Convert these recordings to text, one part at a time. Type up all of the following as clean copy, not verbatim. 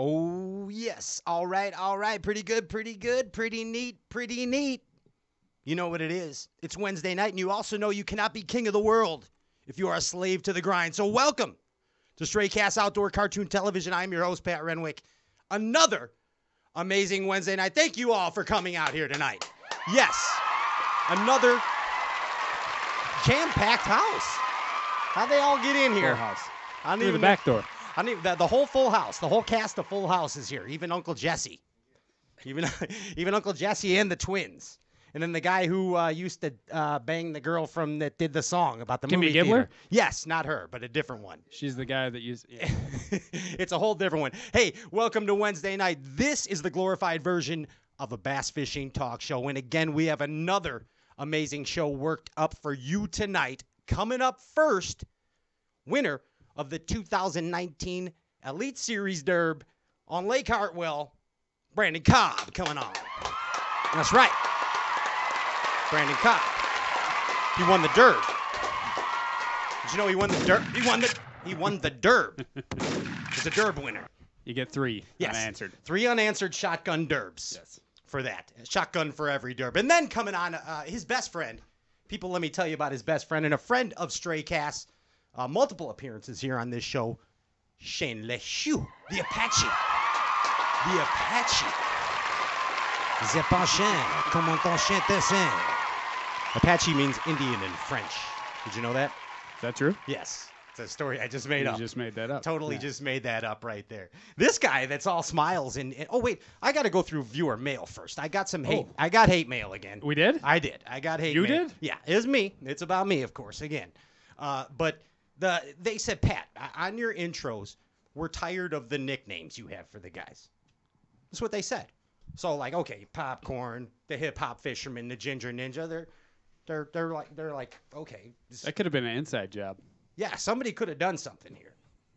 Oh, yes. All right. Pretty good, pretty neat. You know what it is. It's Wednesday night, and you also know you cannot be king of the world if you are a slave to the grind. So welcome to Stray Cast Outdoor Cartoon Television. I'm your host, Pat Renwick. Another amazing Wednesday night. Thank you all for coming out here tonight. Yes, another jam-packed house. How'd they all get in here? Full house. Through the back door. The whole full house, the whole cast of Full House is here. Even Uncle Jesse, even Uncle Jesse and the twins, and then the guy who used to bang the girl that did the song about the movie theater. Yes, not her, but a different one. She's the guy that used. Yeah. It's a whole different one. Hey, welcome to Wednesday night. This is the glorified version of a bass fishing talk show, and again, we have another amazing show worked up for you tonight. Coming up first, winner of the 2019 Elite Series Derb on Lake Hartwell, Brandon Cobb coming on. That's right. Brandon Cobb. He won the Derb. Did you know he won the Derb? He won the Derb. He's a Derb winner. You get three unanswered. 3 unanswered shotgun Derbs. Yes. For that. Shotgun for every Derb. And then coming on, his best friend. People, let me tell you about his best friend and a friend of Stray Cast. Multiple appearances here on this show. Shane Lehew, the Apache. The Apache. The Apache. Comment on chante ça? Apache means Indian in French. Did you know that? Is that true? Yes. It's a story I just made up. You just made that up. Totally just made that up right there. This guy that's all smiles and oh, wait. I got to go through viewer mail first. I got some hate. I got hate mail again. We did? I did. I got hate mail. You did? Yeah. It was me. It's about me, of course, again. But they said, Pat, on your intros, we're tired of the nicknames you have for the guys. That's what they said. So like, okay, Popcorn, the Hip Hop Fisherman, the Ginger Ninja, they're like, okay. That could have been an inside job. Yeah, somebody could have done something here.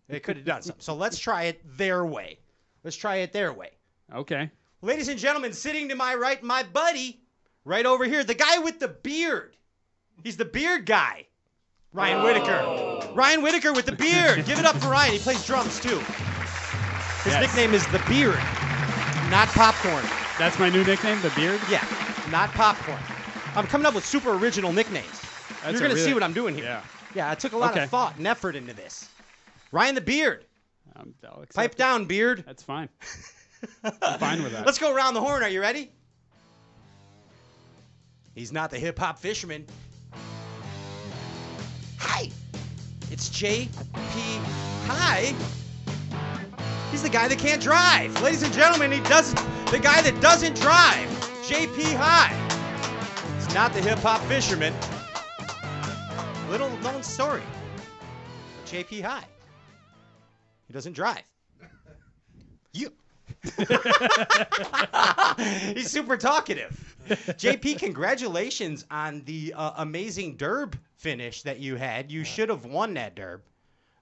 They could have done something. So let's try it their way. Okay. Ladies and gentlemen, sitting to my right, my buddy, right over here, the guy with the beard. He's the beard guy. Ryan Whitaker. Ryan Whitaker with the beard. Give it up for Ryan. He plays drums, too. His nickname is The Beard, not Popcorn. That's my new nickname, The Beard? Yeah, not Popcorn. I'm coming up with super original nicknames. You're going to see what I'm doing here. Yeah. Yeah, I took a lot of thought and effort into this. Ryan the Beard. Pipe down, Beard. That's fine. I'm fine with that. Let's go around the horn. Are you ready? He's not the hip-hop fisherman. Hi, it's JP High. He's the guy that can't drive. Ladies and gentlemen, the guy that doesn't drive. JP High. He's not the hip-hop fisherman. Little known story. JP High. He doesn't drive. You. He's super talkative. JP, congratulations on the amazing Derb finish that you had. You should have won that Derb,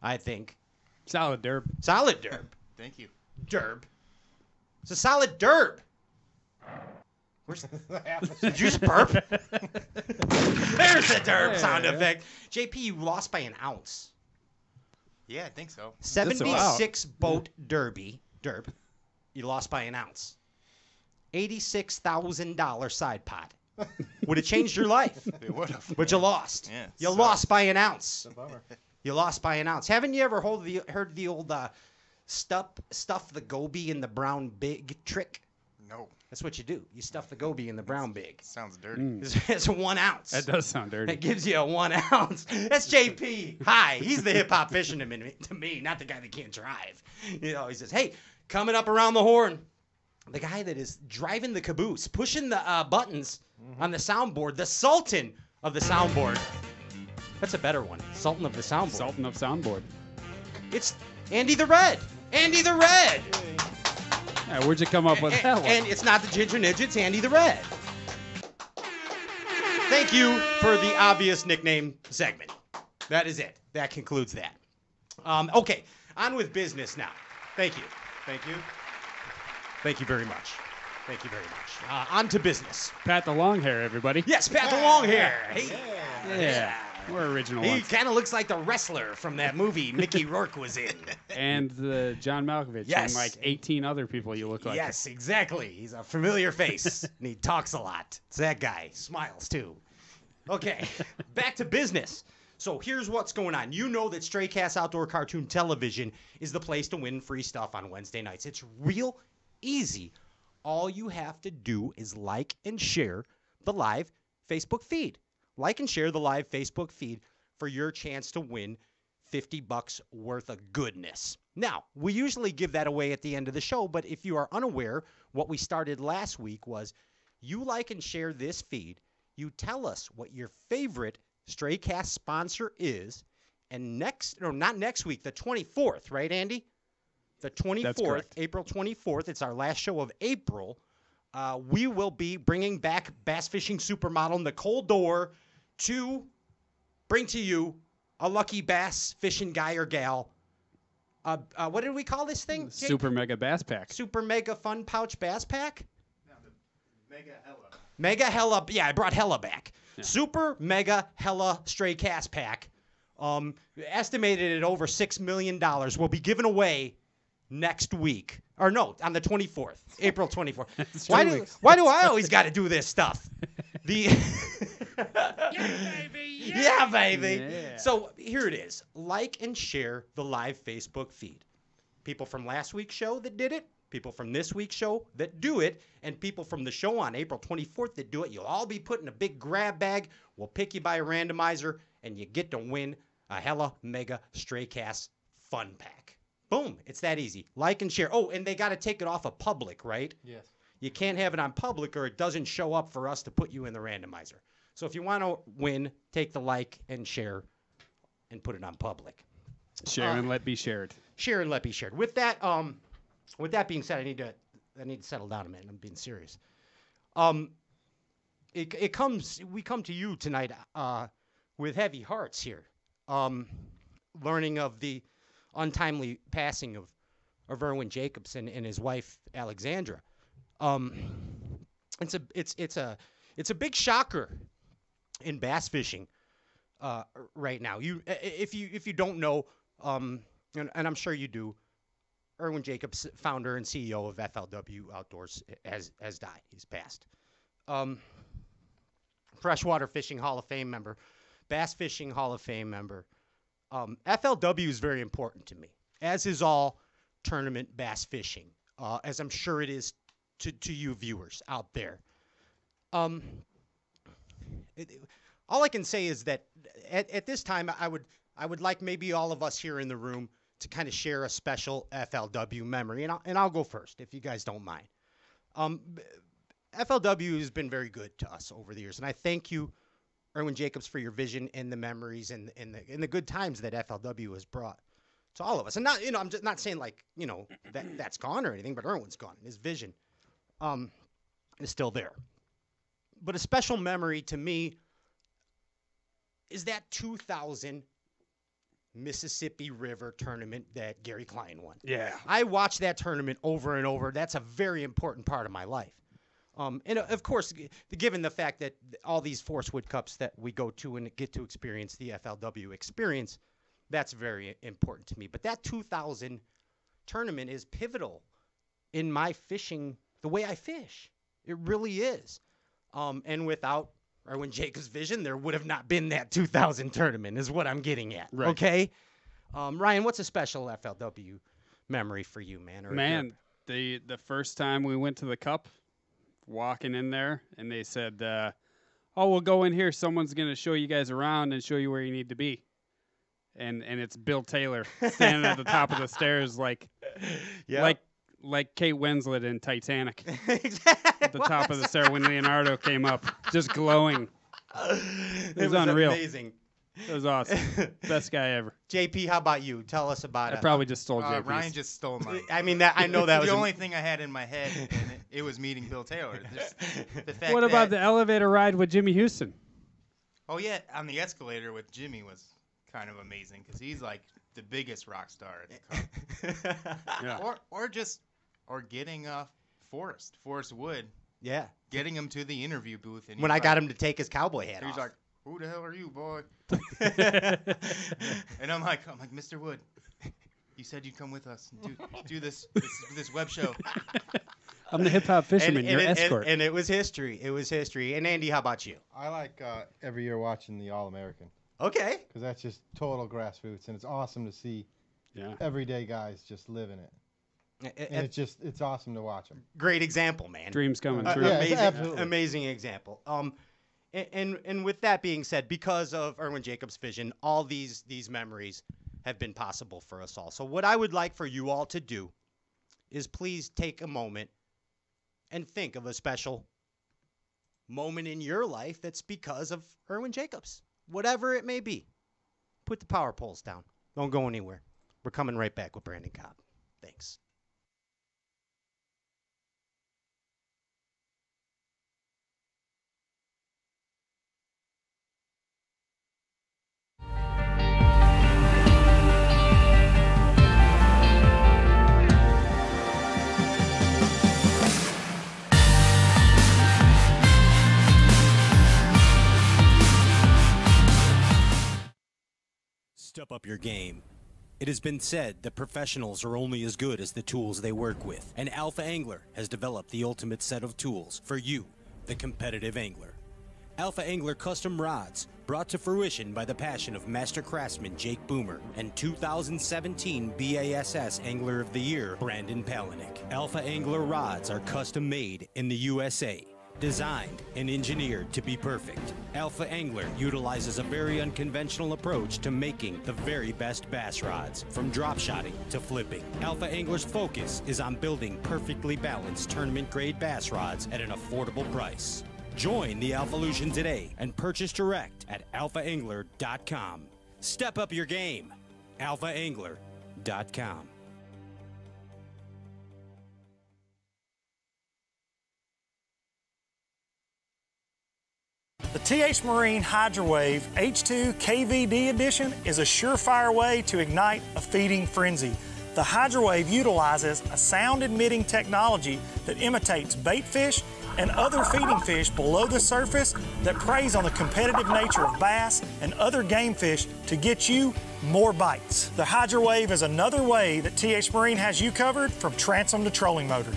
I think. Solid Derb. Solid Derb. Thank you. Derb. It's a solid Derb. Where's did you just burp? There's the Derb sound effect. JP, you lost by an ounce. Yeah, I think so. 76 boat derb. You lost by an ounce. $86,000 side pot. Would have changed your life. It would have. But you lost. Yeah, you lost by an ounce. It's a bummer. You lost by an ounce. Haven't you ever heard the old stuff the goby in the brown big trick? No. That's what you do. You stuff the goby in the brown big. Sounds dirty. It's 1 ounce. That does sound dirty. It gives you a 1 ounce. That's JP. Hi. He's the hip-hop fisherman to me, not the guy that can't drive. You know, he says, hey, coming up around the horn, the guy that is driving the caboose, pushing the buttons on the soundboard, the Sultan of the soundboard. That's a better one. Sultan of the soundboard. Sultan of soundboard. It's Andy the Red. Andy the Red. Yeah, where'd you come up with that one? And it's not the Ginger Ninja, it's Andy the Red. Thank you for the obvious nickname segment. That is it. That concludes that. Okay, on with business now. Thank you. Thank you. Thank you very much. Thank you very much. On to business. Pat the long hair, everybody. Yes, Pat the long hair. Hey. Yeah. More original He ones. kind of looks like the wrestler from that movie Mickey Rourke was in. And John Malkovich Yes. and like 18 other people you look like. Yes, exactly. He's a familiar face, and he talks a lot. It's that guy. Smiles, too. Okay, back to business. So here's what's going on. You know that Stray Cats Outdoor Cartoon Television is the place to win free stuff on Wednesday nights. It's real easy. All you have to do is like and share the live Facebook feed. Like and share the live Facebook feed for your chance to win $50 worth of goodness. Now, we usually give that away at the end of the show, but if you are unaware, what we started last week was you like and share this feed. You tell us what your favorite Stray Cast sponsor is, and not next week, the 24th, right, Andy? The 24th, April 24th, it's our last show of April. We will be bringing back bass fishing supermodel Nicole Dorr to bring to you a lucky bass fishing guy or gal. What did we call this thing, Jake? Super Mega Bass Pack. Super Mega Fun Pouch Bass Pack? No, the Mega Hella. Mega Hella. Yeah, I brought Hella back. Yeah. Super Mega Hella Stray Cast Pack. Estimated at over $6 million. Will be given away next week. Or no, on the 24th. April 24th. Why do I always got to do this stuff? Yeah, baby. Yeah. So here it is. Like and share the live Facebook feed. People from last week's show that did it, people from this week's show that do it, and people from the show on April 24th that do it. You'll all be put in a big grab bag. We'll pick you by a randomizer, and you get to win a Hella Mega Stray Cast Fun Pack. Boom. It's that easy. Like and share. Oh, and they got to take it off of public, right? Yes. You can't have it on public or it doesn't show up for us to put you in the randomizer. So if you want to win, take the like and share and put it on public. Share and let be shared. Share and let be shared. With that being said, I need to settle down a minute. I'm being serious. We come to you tonight with heavy hearts here. Learning of the untimely passing of Erwin Jacobson and his wife Alexandra. It's a big shocker in bass fishing right now. If you don't know, and I'm sure you do, Erwin Jacobs, founder and CEO of FLW Outdoors, has died. He's passed. Freshwater Fishing Hall of Fame member, Bass Fishing Hall of Fame member. FLW is very important to me, as is all tournament bass fishing, as I'm sure it is to you viewers out there. All I can say is that at this time, I would like maybe all of us here in the room to kind of share a special FLW memory, and I'll go first if you guys don't mind. FLW has been very good to us over the years, and I thank you, Erwin Jacobs, for your vision and the memories and the good times that FLW has brought to all of us. And not, I'm just not saying like, that's gone or anything, but Erwin's gone. His vision is still there. But a special memory to me is that 2000 Mississippi River tournament that Gary Klein won. Yeah. I watched that tournament over and over. That's a very important part of my life. And of course, given the fact that all these Force Wood Cups that we go to and get to experience the FLW experience, that's very important to me. But that 2000 tournament is pivotal in my fishing, the way I fish. It really is. And without Erwin Jacobs' vision, there would have not been that 2000 tournament, is what I'm getting at. Right. Okay? Ryan, what's a special FLW memory for you, man? Man, the first time we went to the Cup, walking in there, and they said, we'll go in here. Someone's going to show you guys around and show you where you need to be. And it's Bill Taylor standing at the top of the stairs like Kate Winslet in Titanic. At the top of the stair when Leonardo came up, just glowing. It was unreal. Amazing. It was awesome. Best guy ever. JP, how about you? Tell us about it. I probably just stole JP's. Ryan just stole mine. I mean, I know that was the only thing I had in my head, and it was meeting Bill Taylor. The fact What about the elevator ride with Jimmy Houston? Oh, yeah, on the escalator with Jimmy was kind of amazing because he's like the biggest rock star at the Cup. Yeah. Or getting Forrest Wood. Yeah. Getting him to the interview booth. And When I got him to take his cowboy hat he's off. like, who the hell are you, boy? And I'm like, Mr. Wood, you said you'd come with us and do this web show. I'm the hip hop fisherman, your escort. And it was history. It was history. And Andy, how about you? I like every year watching the All-American. Okay. Because that's just total grassroots, and it's awesome to see everyday guys just living it. And it's awesome to watch them. Great example, man. Dreams coming true. Amazing example. And with that being said, because of Erwin Jacobs' vision, all these memories have been possible for us all. So what I would like for you all to do is please take a moment and think of a special moment in your life that's because of Erwin Jacobs. Whatever it may be. Put the power poles down. Don't go anywhere. We're coming right back with Brandon Cobb. Thanks. Step up your game. It has been said that professionals are only as good as the tools they work with, and Alpha Angler has developed the ultimate set of tools for you, the competitive angler. Alpha Angler custom rods, brought to fruition by the passion of master craftsman Jake Boomer and 2017 BASS Angler of the Year Brandon Palaniuk. Alpha Angler rods are custom made in the USA. Designed and engineered to be perfect, Alpha Angler utilizes a very unconventional approach to making the very best bass rods, from drop shotting to flipping. Alpha Angler's focus is on building perfectly balanced tournament-grade bass rods at an affordable price. Join the Alphalution today and purchase direct at alphaangler.com. Step up your game. alphaangler.com. The TH Marine Hydrowave H2 KVD Edition is a surefire way to ignite a feeding frenzy. The Hydrowave utilizes a sound-emitting technology that imitates bait fish and other feeding fish below the surface that preys on the competitive nature of bass and other game fish to get you more bites. The Hydrowave is another way that TH Marine has you covered from transom to trolling motor.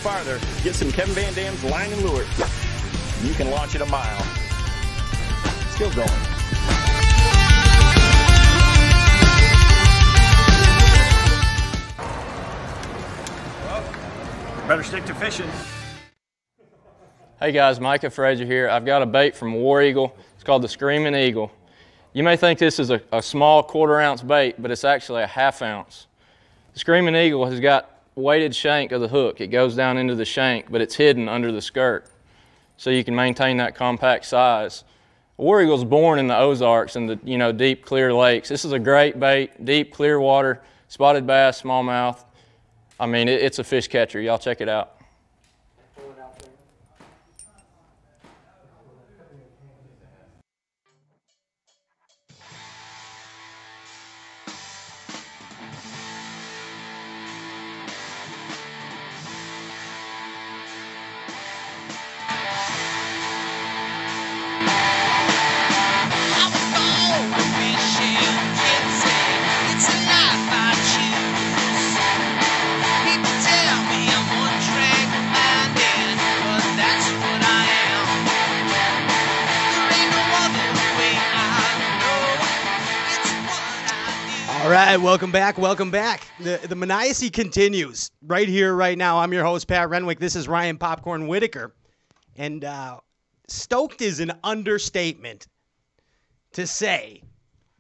Farther, get some Kevin Van Dam's line and lure. You can launch it a mile. Still going. Well, better stick to fishing. Hey guys, Micah Frazier here. I've got a bait from War Eagle. It's called the Screaming Eagle. You may think this is a small 1/4 ounce bait, but it's actually a 1/2 ounce. The Screaming Eagle has got weighted shank of the hook. It goes down into the shank, but it's hidden under the skirt, so you can maintain that compact size. War Eagle's born in the Ozarks and the deep, clear lakes. This is a great bait, deep, clear water, spotted bass, smallmouth. I mean, it's a fish catcher. Y'all check it out. All right, welcome back. Welcome back. The Maniacy continues right here, right now. I'm your host, Pat Renwick. This is Ryan Popcorn Whitaker. And stoked is an understatement to say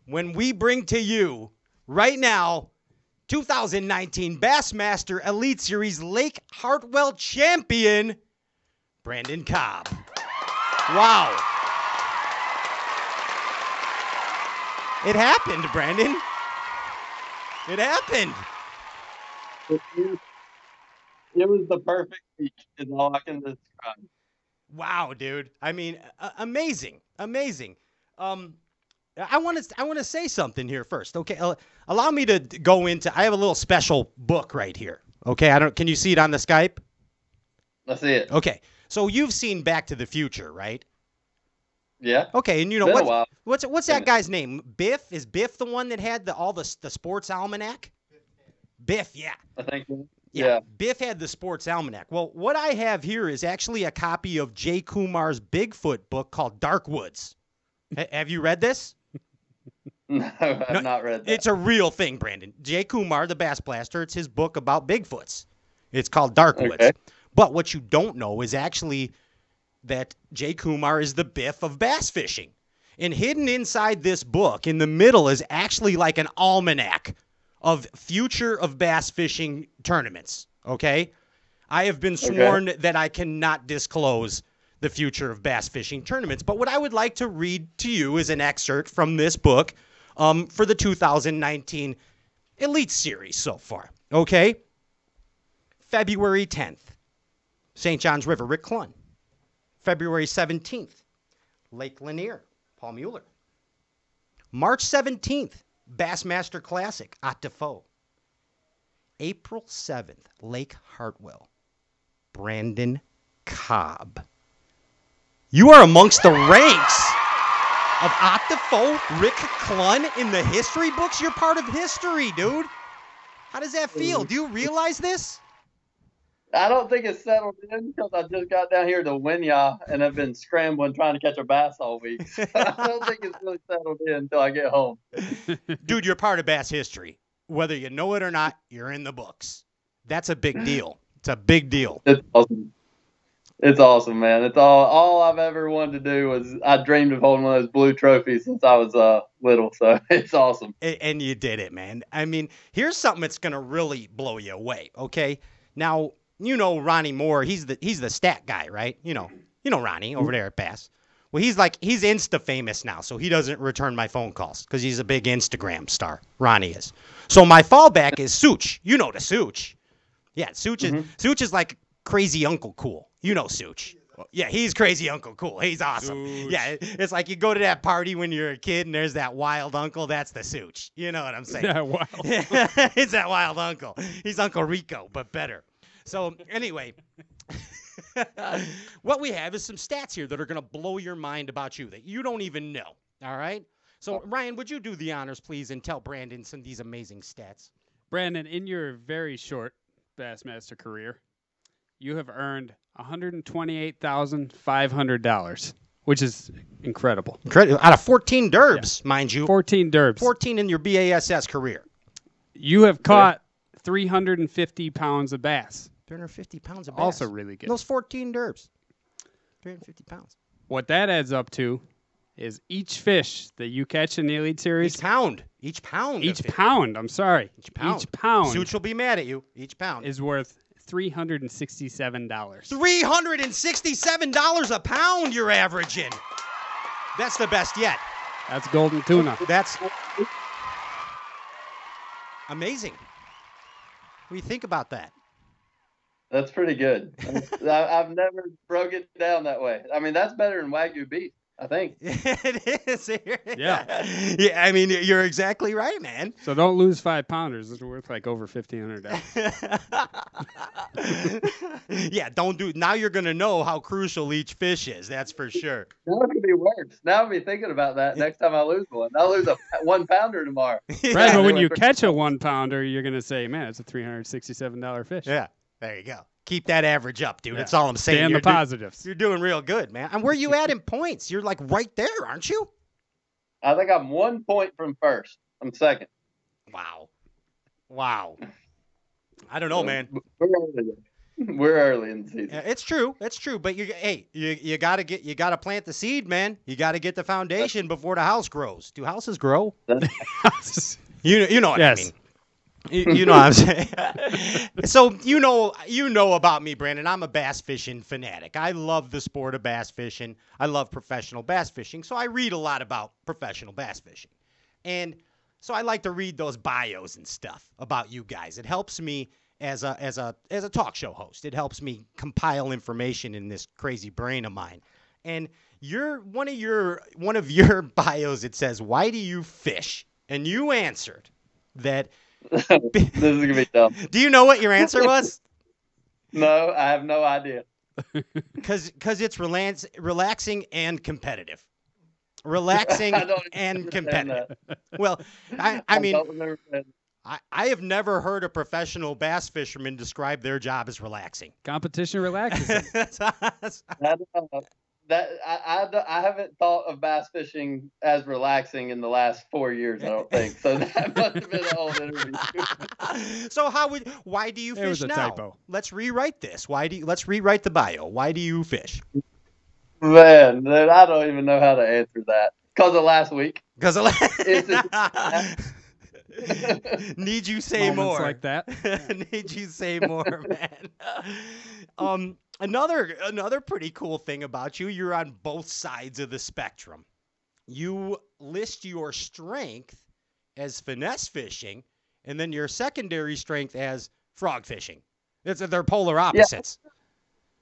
when we bring to you right now 2019 Bassmaster Elite Series Lake Hartwell champion, Brandon Cobb. Wow. It happened, Brandon. It happened. It was the perfect week, is all I can describe. Wow, dude. I mean, amazing. I want to say something here first. Okay, allow me to go into. I have a little special book right here. Okay, can you see it on the Skype? I see it. Okay, so you've seen Back to the Future, right? Yeah. Okay, and you know what's that guy's name? Biff? Is Biff the one that had all the sports almanac? Biff, yeah. I think. Yeah, Biff had the sports almanac. Well, what I have here is actually a copy of Jay Kumar's Bigfoot book called Dark Woods. Have you read this? No, I've not read that. It's a real thing, Brandon. Jay Kumar, the Bass Blaster, it's his book about Bigfoots. It's called Dark Woods. Okay. But what you don't know is actually that Jay Kumar is the Biff of bass fishing. And hidden inside this book, in the middle, is actually like an almanac of future of bass fishing tournaments, okay? I have been sworn that I cannot disclose the future of bass fishing tournaments. But what I would like to read to you is an excerpt from this book for the 2019 Elite Series so far, okay? February 10th, St. John's River, Rick Clunn. February 17th, Lake Lanier, Paul Mueller. March 17th, Bassmaster Classic, At Defoe. April 7th, Lake Hartwell, Brandon Cobb. You are amongst the ranks of At Defoe, Rick Clunn in the history books. You're part of history, dude. How does that feel? Do you realize this? I don't think it's settled in because I just got down here to Winyah and I've been scrambling trying to catch a bass all week. So I don't think it's really settled in until I get home. Dude, you're part of bass history. Whether you know it or not, you're in the books. That's a big deal. It's a big deal. It's awesome. It's awesome, man. It's all I've ever wanted to do was I dreamed of holding one of those blue trophies since I was little. So it's awesome. And you did it, man. I mean, here's something that's gonna really blow you away. Okay, now you know Ronnie Moore. He's the stat guy, right? You know Ronnie over there at Bass. Well, he's Insta famous now, so he doesn't return my phone calls because he's a big Instagram star. Ronnie is. So my fallback is Such. You know the Such. Yeah, Such is like crazy Uncle Cool. You know Such. Yeah, he's crazy Uncle Cool. He's awesome. Such. Yeah, it's like you go to that party when you're a kid and there's that wild uncle. That's the Such. You know what I'm saying? Yeah, wild. It's that wild uncle. He's Uncle Rico, but better. So anyway, what we have is some stats here that are going to blow your mind about you that you don't even know. All right? So, Ryan, would you do the honors, please, and tell Brandon some of these amazing stats? Brandon, in your very short Bassmaster career, you have earned $128,500, which is incredible. Out of 14 derbs, mind you. 14 derbs. 14 in your BASS career. You have caught 350 pounds of bass. 350 pounds of bass. Also really good. Those 14 derbs. 350 pounds. What that adds up to is each fish that you catch in the Elite Series. Each pound. Each pound. I'm sorry. Each pound. Such will be mad at you. Each pound is worth $367. $367 a pound you're averaging. That's the best yet. That's golden tuna. That's amazing. What do you think about that? That's pretty good. I've never broke it down that way. I mean, that's better than Wagyu beef, I think. It is. Yeah. Yeah, I mean, you're exactly right, man. So don't lose 5 pounders. It's worth like over $1,500. Yeah, don't do. Now you're going to know how crucial each fish is. That's for sure. Now it could be worse. Now I'll be thinking about that next time I lose one. I'll lose a 1 pounder tomorrow. Right, but when you catch a 1 pounder, you're going to say, man, it's a $367 fish. Yeah. There you go. Keep that average up, dude. Yeah. That's all I'm saying. Stay on the positives. You're doing real good, man. And where you at in points? You're like right there, aren't you? I think I'm 1 point from first. I'm second. Wow. I don't know, man. We're early in the season. Yeah, it's true. But you gotta plant the seed, man. You gotta get the foundation before the house grows. Do houses grow? You know what I mean. You know what I'm saying? So you know about me, Brandon. I'm a bass fishing fanatic. I love the sport of bass fishing. I love professional bass fishing. So I read a lot about professional bass fishing. And so I like to read those bios and stuff about you guys. It helps me as a talk show host. It helps me compile information in this crazy brain of mine. And one of your bios, it says, "Why do you fish?" And you answered that. This is gonna be dumb. Do you know what your answer was? No, I have no idea. Because it's relaxing and competitive. Relaxing and competitive. Well, I mean, I have never heard a professional bass fisherman describe their job as relaxing. Competition relaxes. I haven't thought of bass fishing as relaxing in the last 4 years. I don't think so. That must have been a whole interview. So why do you fish now? It was a now? typo. Let's rewrite this. Let's rewrite the bio. Why do you fish? Man, dude, I don't even know how to answer that. Because of last week. Because of Need you say Moments more? Like that. Need you say more, man? Another pretty cool thing about you, you're on both sides of the spectrum. You list your strength as finesse fishing, and then your secondary strength as frog fishing. They're polar opposites. Yeah.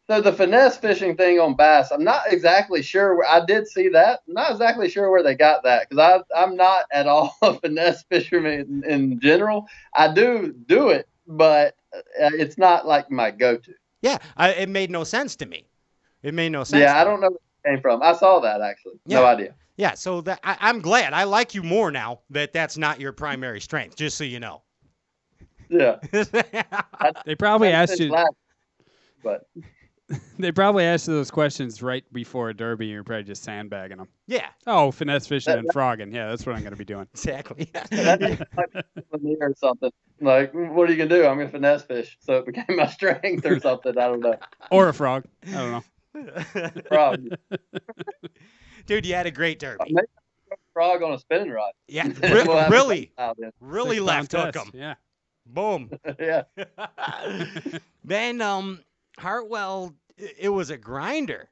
So the finesse fishing thing on bass, I'm not exactly sure. I did see that. I'm not exactly sure where they got that because I'm not at all a finesse fisherman in general. I do it, but it's not like my go-to. Yeah, it made no sense to me. It made no sense. Yeah, I don't know where it came from. I saw that actually. Yeah. No idea. Yeah, so I'm glad. I like you more now that's not your primary strength, just so you know. Yeah. They probably asked you. But they probably asked you those questions right before a derby, and you're probably just sandbagging them. Yeah. Oh, finesse fishing and frogging. Yeah, that's what I'm going to be doing. Exactly. Or something. Like, what are you going to do? I'm going to finesse fish. So it became my strength or something. I don't know. Or a frog. I don't know. Frog. Dude, you had a great derby. Maybe frog on a spinning rod. Yeah, We'll really left hook him. Yeah. Boom. Yeah. Then Hartwell, it was a grinder.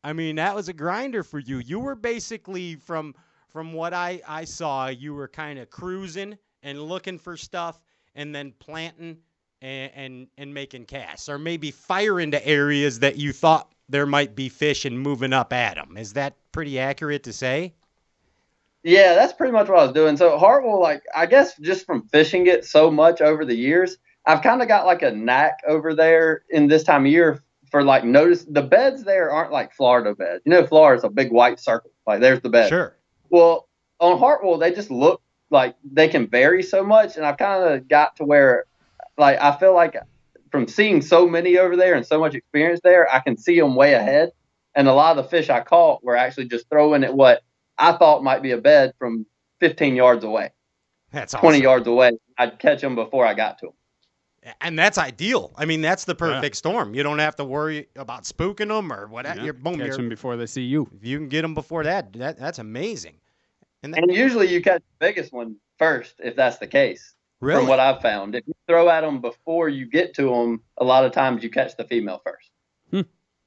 I mean, that was a grinder for you. You were basically, from what I saw, you were kind of cruising and looking for stuff and then planting and making casts, or maybe fire into areas that you thought there might be fish and moving up at them. Is that pretty accurate to say? Yeah, that's pretty much what I was doing. So Hartwell, like, I guess just from fishing it so much over the years, I've kind of got like a knack over there in this time of year for like notice the beds there aren't like Florida beds. You know, Florida's a big white circle. Like there's the bed. Sure. Well, on Hartwell, they just look like they can vary so much. And I've kind of got to where like I feel like from seeing so many over there and so much experience there, I can see them way ahead. And a lot of the fish I caught were actually just throwing at what I thought might be a bed from 15 yards away. That's awesome. 20 yards away. I'd catch them before I got to them. And that's ideal. I mean, that's the perfect storm. You don't have to worry about spooking them or whatever. Yeah, catch them before they see you. If you can get them before that's amazing. And usually you catch the biggest one first, if that's the case. Really? From what I've found. If you throw at them before you get to them, a lot of times you catch the female first.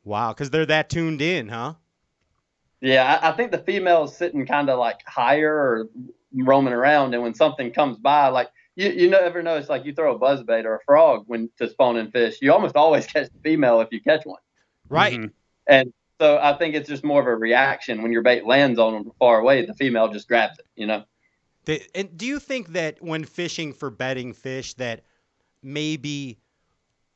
Wow, because they're that tuned in, huh? Yeah, I think the female is sitting kind of like higher or roaming around, and when something comes by, like you never notice, like you throw a buzzbait or a frog to spawn in fish, you almost always catch the female if you catch one. Right. Mm-hmm. And so I think it's just more of a reaction when your bait lands on them far away, the female just grabs it, you know? And do you think that when fishing for bedding fish that maybe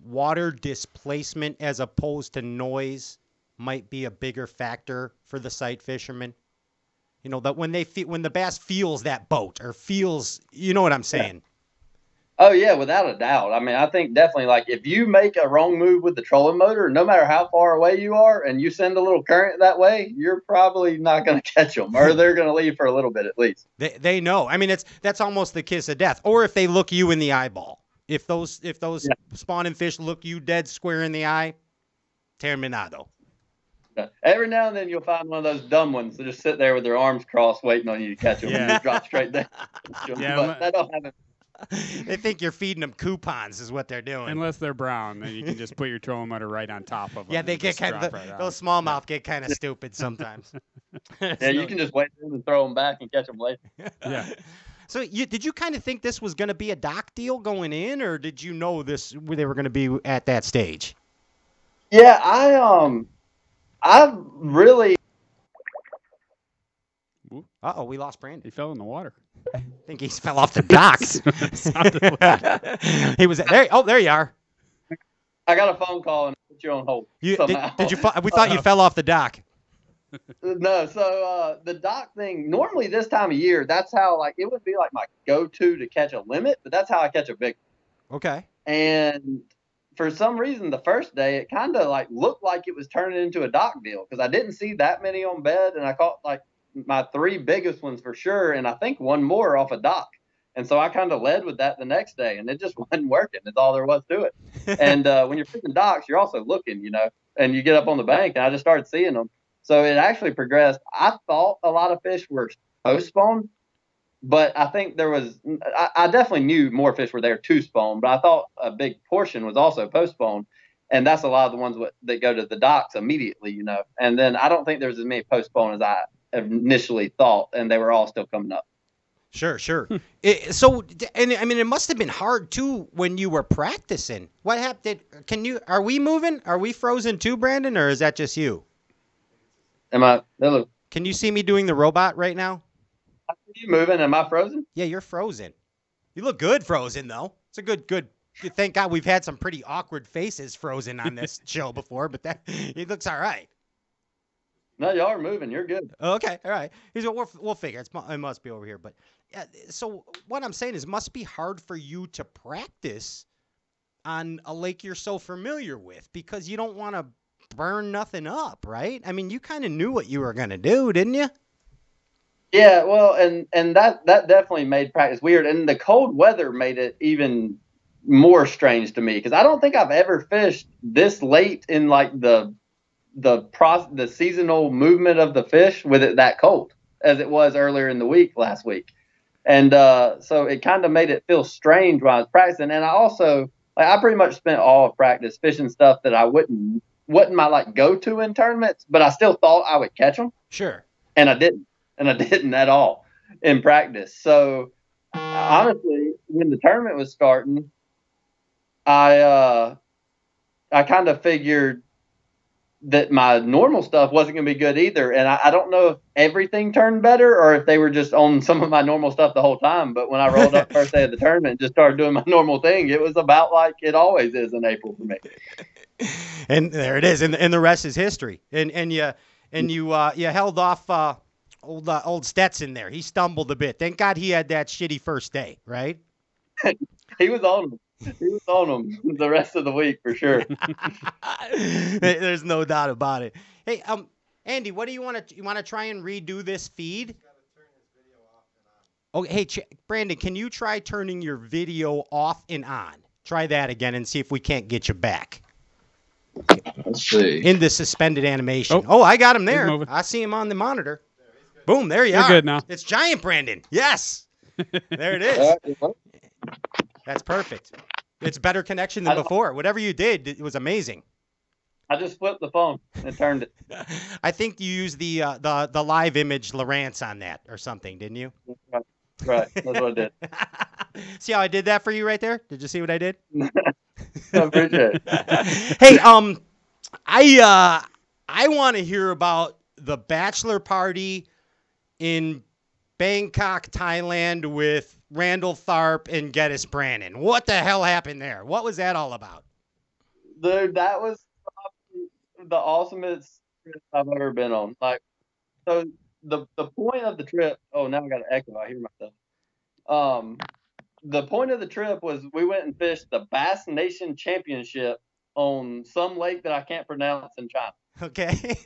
water displacement as opposed to noise might be a bigger factor for the sight fishermen? You know, that when the bass feels that boat or feels, you know what I'm saying? Oh, yeah, without a doubt. I mean, I think definitely, like, if you make a wrong move with the trolling motor, no matter how far away you are, and you send a little current that way, you're probably not going to catch them, or they're going to leave for a little bit at least. They know. I mean, that's almost the kiss of death. Or if they look you in the eyeball. If those spawning fish look you dead square in the eye, terminado. Every now and then you'll find one of those dumb ones that just sit there with their arms crossed waiting on you to catch them and just drop straight down. Yeah, but that don't happen. They think you're feeding them coupons is what they're doing. Unless they're brown, then you can just put your trolling motor right on top of them. Yeah, they get kind of those smallmouth get kind of stupid sometimes. Yeah, you can just wait for them and throw them back and catch them later. Yeah. So did you kind of think this was going to be a dock deal going in, or did you know they were going to be at that stage? Yeah, I really. Uh-oh, we lost Brandon. He fell in the water. I think he fell off the docks. He was there. Oh, there you are. I got a phone call and put you on hold. Did you? We thought you fell off the dock. No, so the dock thing. Normally this time of year, that's how it would be like my go-to to catch a limit, but that's how I catch a big one. Okay. And for some reason, the first day it kind of looked like it was turning into a dock deal because I didn't see that many on bed, and I caught my 3 biggest ones for sure, and I think one more off a dock. And so I kind of led with that the next day, and it just wasn't working. That's all there was to it. And when you're fishing docks, you're also looking, and you get up on the bank, and I just started seeing them. So it actually progressed. I thought a lot of fish were post-spawn, but I think there was – I definitely knew more fish were there to spawn, but I thought a big portion was also post-spawn, and that's a lot of the ones that go to the docks immediately, And then I don't think there's as many post-spawn as I initially thought, and they were all still coming up. Sure. It must have been hard too when you were practicing. What happened? Are we moving? Are we frozen too, Brandon, or is that just you? Hello. Can you see me doing the robot right now? I see you moving. Am I frozen? Yeah, you're frozen. You look good frozen though. It's a good. Thank God we've had some pretty awkward faces frozen on this show before, but it looks all right. No, y'all are moving. You're good. Okay, all right. We'll figure. It must be over here. But so what I'm saying is, it must be hard for you to practice on a lake you're so familiar with because you don't want to burn nothing up, right? I mean, you kind of knew what you were going to do, didn't you? Yeah, well, and that definitely made practice weird. And the cold weather made it even more strange to me because I don't think I've ever fished this late in the seasonal movement of the fish with it that cold as it was earlier in the week last week. And so it kind of made it feel strange when I was practicing. And I also, I pretty much spent all of practice fishing stuff that I wasn't my go-to in tournaments, but I still thought I would catch them. Sure. And I didn't at all in practice. So honestly, when the tournament was starting, I kind of figured that my normal stuff wasn't going to be good either. And I don't know if everything turned better or if they were just on some of my normal stuff the whole time. But when I rolled up first day of the tournament and just started doing my normal thing, it was about like it always is in April for me. And there it is. And the rest is history. And you held off old Stetson there. He stumbled a bit. Thank God he had that shitty first day, right? He was on him. He was on them the rest of the week for sure. There's no doubt about it. Hey, Andy, what do you want to? You want to try and redo this feed? Oh, hey, Brandon, can you try turning your video off and on? Try that again and see if we can't get you back. Let's see. In the suspended animation. Oh, I got him there. I see him on the monitor. Boom, there you are. You're good now. It's Giant Brandon. Yes. There it is. That's perfect. It's better connection than before. Whatever you did, it was amazing. I just flipped the phone and turned it. I think you used the live image Lowrance on that or something, didn't you? Right. That's what I did. See how I did that for you right there? Did you see what I did? I appreciate it. Hey, I want to hear about the bachelor party in Bangkok, Thailand with Randall Tharp and Geddes Brannon. What the hell happened there? What was that all about? Dude, that was the awesomest trip I've ever been on. So the point of the trip, oh, now I got an echo. I hear myself. The point of the trip was we went and fished the Bass Nation Championship on some lake that I can't pronounce in China. Okay.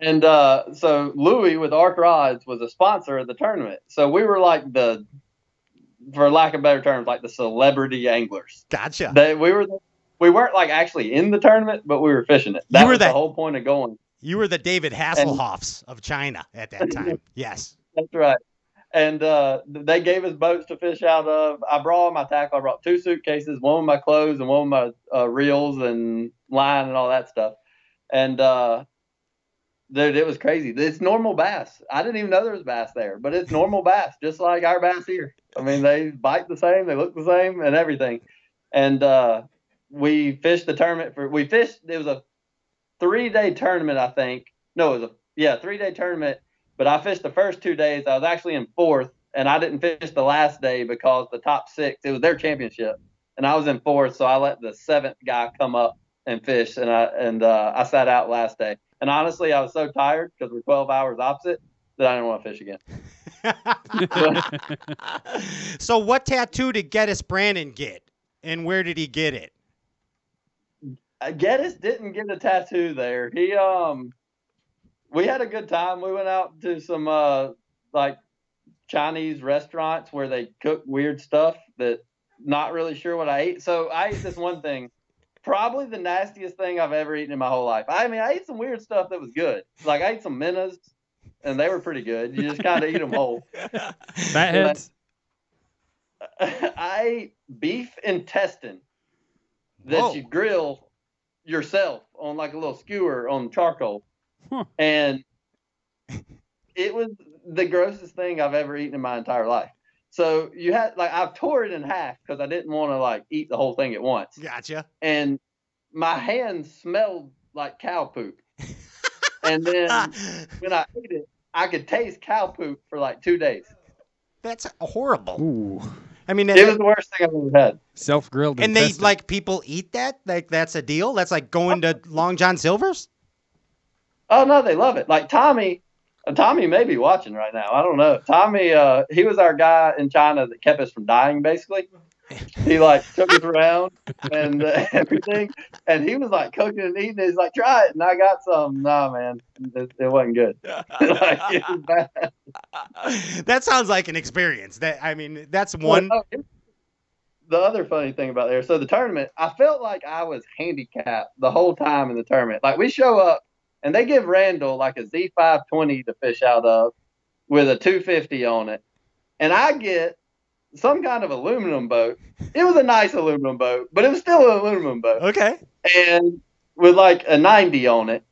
And so Louis with Arc Rods was a sponsor of the tournament. So we were like for lack of better terms, like the celebrity anglers. Gotcha. We weren't like actually in the tournament, but we were fishing it. That was the whole point of going. You were the David Hasselhoffs of China at that time. Yes. That's right. And they gave us boats to fish out of. I brought all my tackle. I brought 2 suitcases, one with my clothes and one with my reels and line and all that stuff. And dude, it was crazy. It's normal bass. I didn't even know there was bass there, but it's normal bass, just like our bass here. I mean, they bite the same, they look the same, and everything. And we fished the tournament it was a 3-day tournament, I think. No, it was a 3-day tournament. But I fished the first 2 days. I was actually in 4th, and I didn't fish the last day because the top 6, it was their championship, and I was in 4th, so I let the 7th guy come up and fish, and I sat out last day. And honestly, I was so tired because we're 12 hours opposite that I didn't want to fish again. So what tattoo did Geddes Brandon get, and where did he get it? Geddes didn't get a tattoo there. He we had a good time. We went out to some like Chinese restaurants where they cook weird stuff that not really sure what I ate. So I ate this one thing, probably the nastiest thing I've ever eaten in my whole life. I mean, I ate some weird stuff that was good. Like I ate some minnows, and they were pretty good. You just kind of eat them whole. Fatheads? I ate beef intestine that you grill yourself on like a little skewer on charcoal. And it was the grossest thing I've ever eaten in my entire life. So you had I've tore it in half because I didn't want to eat the whole thing at once. Gotcha. And my hands smelled like cow poop. And then when I ate it, I could taste cow poop for 2 days. That's horrible. Ooh. I mean, it was the worst thing I've ever had. Self-grilled. And people eat that? Like that's a deal? That's like going to Long John Silver's? Oh no, they love it. Like Tommy may be watching right now. I don't know. Tommy, he was our guy in China that kept us from dying. Basically, he took us around and everything, and he was cooking and eating. He's like, try it, and I got some. Nah, man, it wasn't good. It was bad. That sounds like an experience. That's one. The other funny thing about there, so the tournament, I felt like I was handicapped the whole time in the tournament. Like we show up. And they give Randall a Z520 to fish out of with a 250 on it. And I get some kind of aluminum boat. It was a nice aluminum boat, but it was still an aluminum boat. Okay. And with a 90 on it.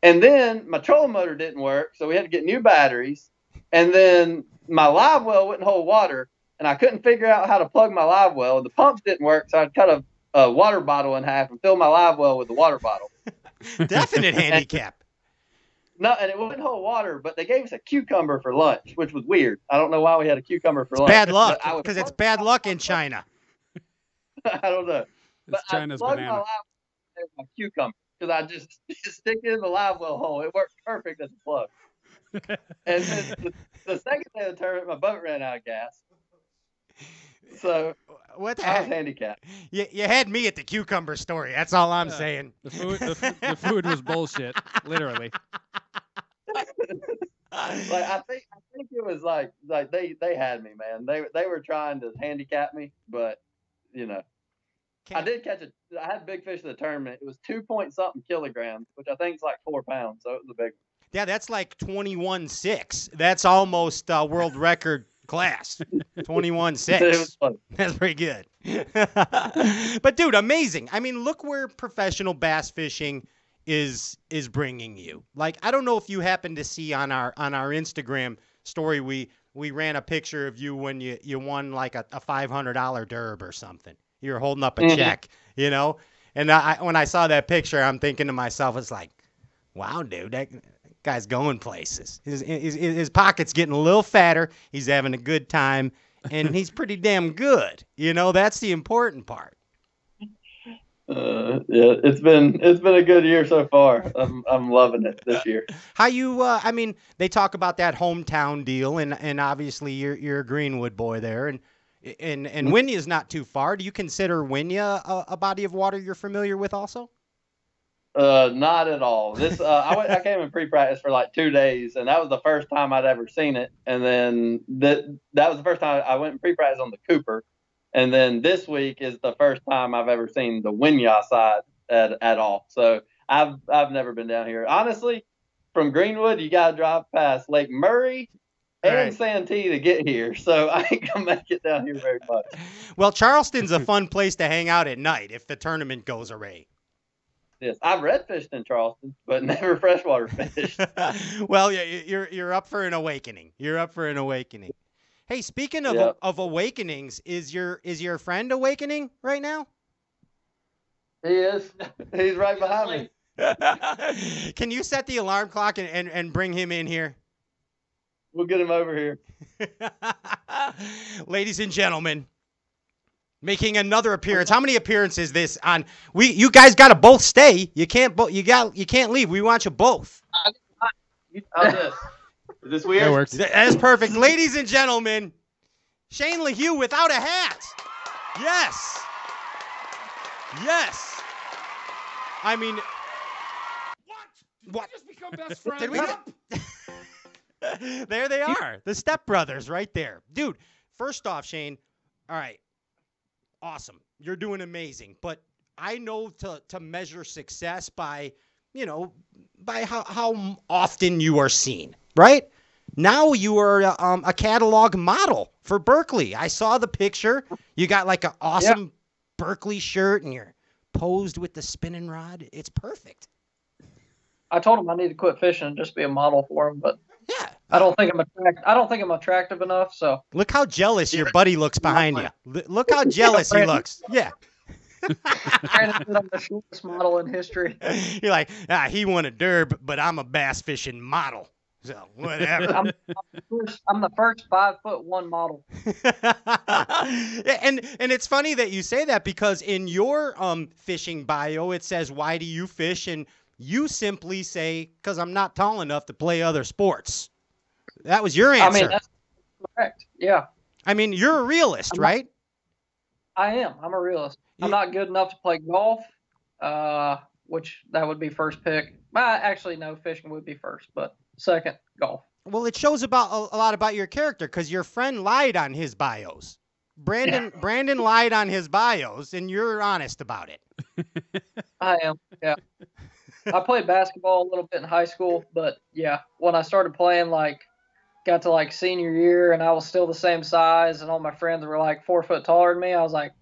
And then my trolling motor didn't work, so we had to get new batteries. And then my live well wouldn't hold water, and I couldn't figure out how to plug my live well. The pumps didn't work, so I'd cut a water bottle in half and fill my live well with the water bottle. Definite handicap. No, and it wouldn't hold water, but they gave us a cucumber for lunch, which was weird. I don't know why we had a cucumber for lunch. Bad luck, because it's bad luck in China. I don't know. But China's I plugged banana. my live well with my cucumber because I just stick it in the live well hole. It worked perfect as a plug. And then the second day of the tournament, my boat ran out of gas. So what the I was heck? handicapped. You had me at the cucumber story. That's all I'm saying. The food was bullshit, literally. I think it was they had me, man. They were trying to handicap me, but I did catch I had big fish in the tournament. It was 2-point-something kilograms, which I think is 4 pounds, so it was a big one. Yeah, that's 21.6. That's almost world record class. 21.6. That's pretty good. But dude, amazing. I mean, look where professional bass fishing is bringing you. I don't know if you happen to see on our Instagram story, we ran a picture of you when you won a $500 derb or something. You were holding up a check, And when I saw that picture, I'm thinking to myself, it's wow, dude, that guy's going places. His pocket's getting a little fatter. He's having a good time, and he's pretty damn good. That's the important part. Yeah, it's been a good year so far. I'm loving it this year. How you? They talk about that hometown deal, and obviously you're a Greenwood boy there, and Winya's not too far. Do you consider Winya a body of water you're familiar with also? Not at all. This I came in pre-practice for 2 days, and that was the first time I'd ever seen it. And then that was the first time I went in pre-practice on the Cooper. And then this week is the first time I've ever seen the Winya side at all. So I've never been down here. Honestly, from Greenwood, you got to drive past Lake Murray and Santee to get here, so I ain't gonna make it down here very much. Well, Charleston's a fun place to hang out at night if the tournament goes away. Yes, I've red fished in Charleston, but never freshwater fished. Well, you're up for an awakening. You're up for an awakening. Hey, speaking of awakenings, is your friend awakening right now? He is. He's right behind me. Can you set the alarm clock and bring him in here? We'll get him over here. Ladies and gentlemen, making another appearance. How many appearances this on? You guys got to both stay. You can't leave. We want you both. How's this? Is this weird? That works. That's perfect. Ladies and gentlemen, Shane Lehew without a hat. Yes. Yes. I mean, what? Just become best friends. Did we? There they are, the stepbrothers right there. Dude, first off, Shane, all right, awesome. You're doing amazing. But I know to measure success by how often you are seen, right? Now you are a catalog model for Berkeley. I saw the picture. You got like an awesome Berkeley shirt and you're posed with the spinning rod. It's perfect. I told him I need to quit fishing and just be a model for him, but yeah, I don't think I'm attractive enough. So look how jealous your buddy looks behind you. Look how jealous he looks. Yeah. I'm the shortest model in history. You're like, he won a derb, but I'm a bass fishing model. So whatever. I'm the first 5'1" model. and it's funny that you say that because in your fishing bio it says, "Why do you fish?" and you simply say, "Because I'm not tall enough to play other sports." That was your answer. I mean, that's correct. Yeah. I mean, you're a realist, right? I am. I'm a realist. I'm not good enough to play golf, which that would be first pick. Actually, no, fishing would be first, but second, golf. Well, it shows about a lot about your character because your friend lied on his bios. Brandon lied on his bios, and you're honest about it. I am, yeah. I played basketball a little bit in high school, but yeah, when I started playing, got to senior year, and I was still the same size, and all my friends were 4 foot taller than me. I was like,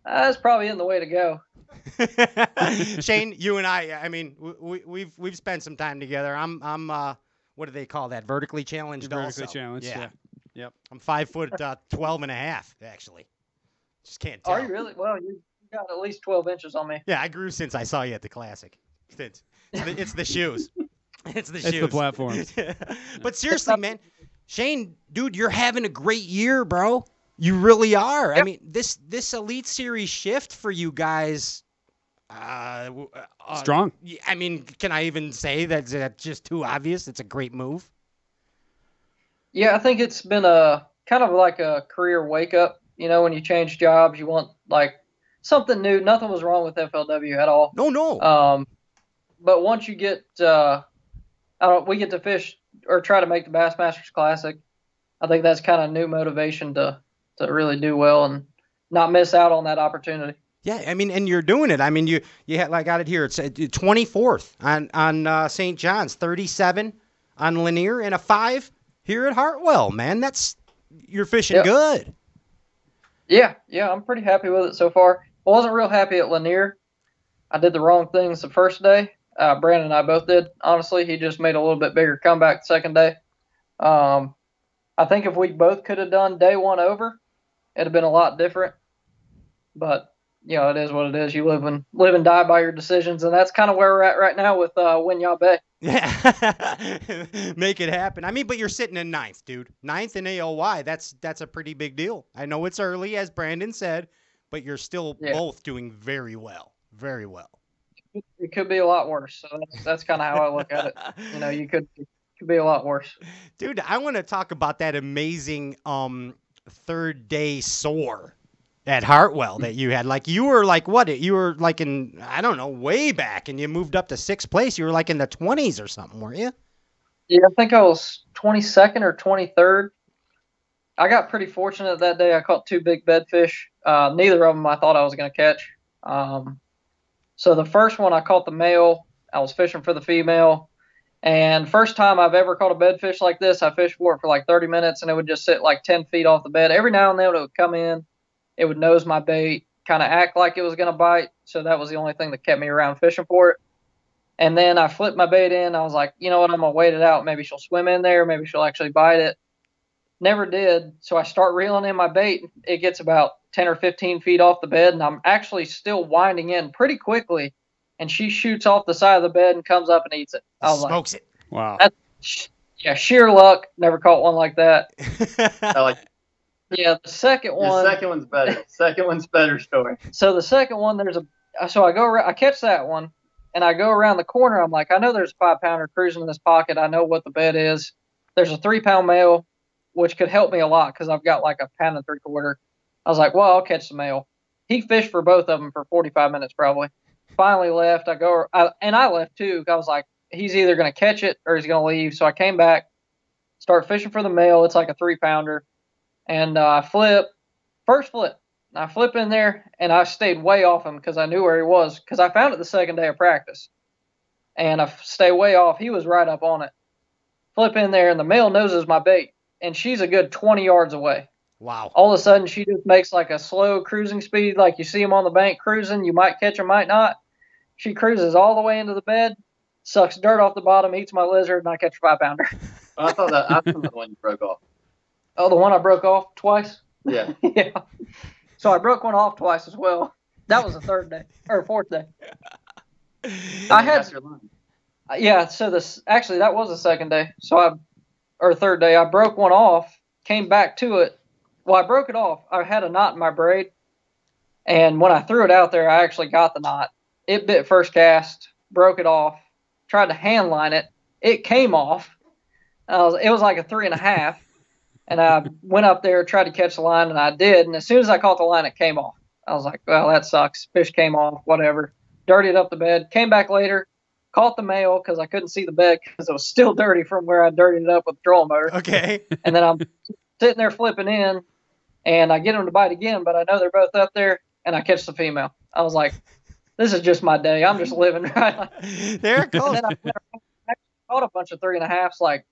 that's probably in the way to go. Shane, you and I mean, we've spent some time together. I'm what do they call that? Vertically challenged. Vertically challenged. Yeah. Yep. I'm 5 foot 12 and a half, actually. Just can't tell. Are you really? Well, you got at least 12 inches on me. Yeah, I grew since I saw you at the Classic. It's the shoes. It's the shoes. It's the platforms. But seriously, man, Shane, dude, you're having a great year, bro. You really are. Yep. I mean, this Elite Series shift for you guys. Strong. I mean, can I even say that's just too obvious? It's a great move. Yeah, I think it's been a kind of like a career wake up. You know, when you change jobs, you want something new. Nothing was wrong with FLW at all. No. But once you get, we get to fish or try to make the Bassmasters Classic. I think that's kind of new motivation to really do well and not miss out on that opportunity. Yeah, I mean, and you're doing it. I mean, you had, got it here. It's 24th on St. John's, 37 on Lanier, and a 5 here at Hartwell. Man, you're fishing good. Yeah, I'm pretty happy with it so far. I wasn't real happy at Lanier. I did the wrong things the first day. Brandon and I both did. Honestly, he just made a little bit bigger comeback the second day. I think if we both could have done day one over, it'd have been a lot different. But it is what it is. You live and die by your decisions, and that's kind of where we're at right now with Winyah Bay. Yeah, make it happen. I mean, but you're sitting in 9th, dude. 9th in AOY. That's a pretty big deal. I know it's early, as Brandon said, but you're still both doing very well. Very well. It could be a lot worse. So that's kind of how I look at it. You could be a lot worse. Dude, I want to talk about that amazing third day soar at Hartwell that you had. You were what? You were in, I don't know, way back, and you moved up to 6th place. You were in the 20s or something, weren't you? Yeah, I think I was 22nd or 23rd. I got pretty fortunate that day. I caught 2 big bedfish. Neither of them I thought I was going to catch. So the first one, I caught the male. I was fishing for the female, And first time I've ever caught a bedfish like this, I fished for it for like 30 minutes, and it would just sit like 10 feet off the bed. Every now and then it would come in, it would nose my bait, kind of act like it was going to bite. So that was the only thing that kept me around fishing for it. And then I flipped my bait in. I was like, you know what, I'm going to wait it out. Maybe she'll swim in there. Maybe she'll actually bite it. Never did. So I start reeling in my bait. It gets about 10 or 15 feet off the bed, and I'm actually still winding in pretty quickly. And she shoots off the side of the bed and comes up and eats it. I was Smokes like, it. Wow. Yeah, sheer luck. Never caught one like that. I like Yeah, the second one. the second one's better. Second one's better story. So the second one, so I go around, I catch that one, and I go around the corner. I'm like, I know there's a 5-pounder cruising in this pocket. I know what the bed is. There's a 3-pound male, which could help me a lot because I've got like a 1 3/4. I was like, well, I'll catch the male. He fished for both of them for 45 minutes probably. Finally left. I left too. I was like, he's either going to catch it or he's going to leave. So I came back, start fishing for the male. It's like a 3-pounder. And I flip in there, and I stayed way off him because I knew where he was because I found it the second day of practice. And I stay way off. He was right up on it. Flip in there, and the male noses my bait, and she's a good 20 yards away. Wow. All of a sudden, she just makes like a slow cruising speed, like you see him on the bank cruising. You might catch him, might not. She cruises all the way into the bed, sucks dirt off the bottom, eats my lizard, and I catch a 5-pounder. I thought the one you broke off. Oh, the one I broke off twice? Yeah. Yeah. So I broke one off twice as well. That was the third day or fourth day. I had your line. Yeah, so that was the second day. Or third day, I broke one off, came back to it. Well, I broke it off. I had a knot in my braid, and when I threw it out there, I actually got the knot. It bit first cast, broke it off, tried to hand line it. It came off. It was like a 3.5, and I went up there, tried to catch the line, and I did. And as soon as I caught the line, it came off. I was like, well, that sucks. Fish came off, whatever. Dirtied up the bed. Came back later, caught the male because I couldn't see the bed because it was still dirty from where I dirtied it up with the trolling motor. Okay. And then I'm sitting there flipping in, and I get them to bite again, but I know they're both up there, and I catch the female. I was like, this is just my day. I'm just living right. There it goes. And then I caught a bunch of 3.5s.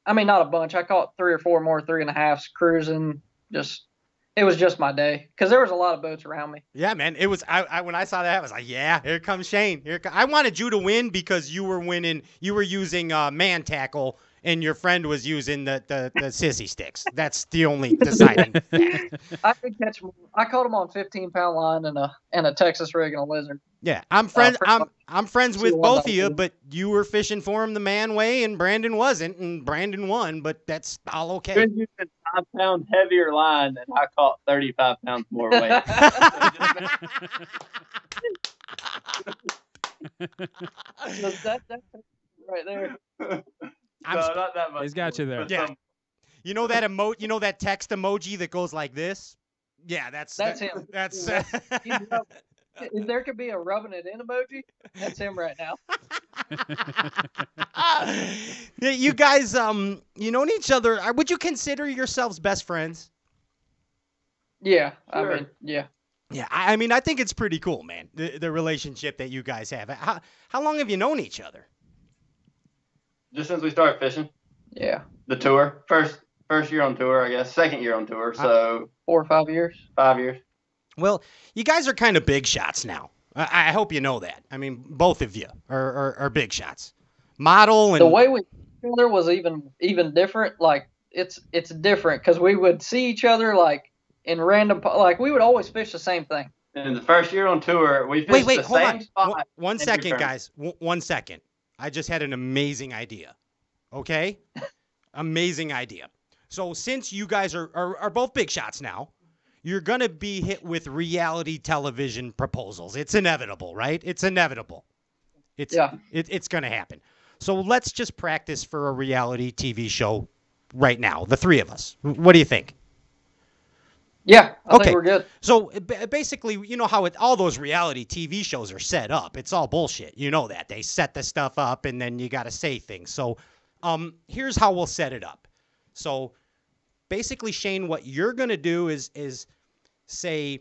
Not a bunch. I caught 3 or 4 more 3.5s cruising. It was just my day because there was a lot of boats around me. Yeah, man. It was. When I saw that, I was like, yeah, here comes Shane. I wanted you to win because you were winning. You were using man tackle, and your friend was using the sissy sticks. That's the only deciding fact. I could catch them. I caught them on 15-pound line and a Texas rig and a lizard. Yeah, I'm friends with both of you, but you were fishing for him the man way, and Brandon wasn't, and Brandon won. But that's all okay. You're using 5-pound heavier line, and I caught 35 pounds more weight. That's right there. No, not that much. He's got you there. Yeah. You know that You know that text emoji that goes like this? Yeah, that's him. That's. If there could be a rubbing it in emoji, that's him right now. Yeah, you guys, you know each other. Would you consider yourselves best friends? Yeah, Sure. Yeah. Yeah, I mean, I think it's pretty cool, man. The relationship that you guys have. How long have you known each other? Just since we started fishing. Yeah. The tour. First year on tour, I guess. Second year on tour, so 4 or 5 years. 5 years. Well, you guys are kind of big shots now. I hope you know that. I mean, both of you are big shots. Model and The way we each other was even different. Like it's different because we would see each other like in random, like we would always fish the same thing. And the first year on tour, we fished wait, the hold same on. spot. One in second, return. guys. 1 second. I just had an amazing idea. Okay? Amazing idea. So since you guys are both big shots now, you're going to be hit with reality television proposals. It's inevitable, right? It's inevitable. It's going to happen. So let's just practice for a reality TV show right now, the three of us. What do you think? Yeah, I think we're good. So basically, you know how all those reality TV shows are set up. It's all bullshit. You know that. They set the stuff up, and then you got to say things. So here's how we'll set it up. So basically, Shane, what you're going to do is say,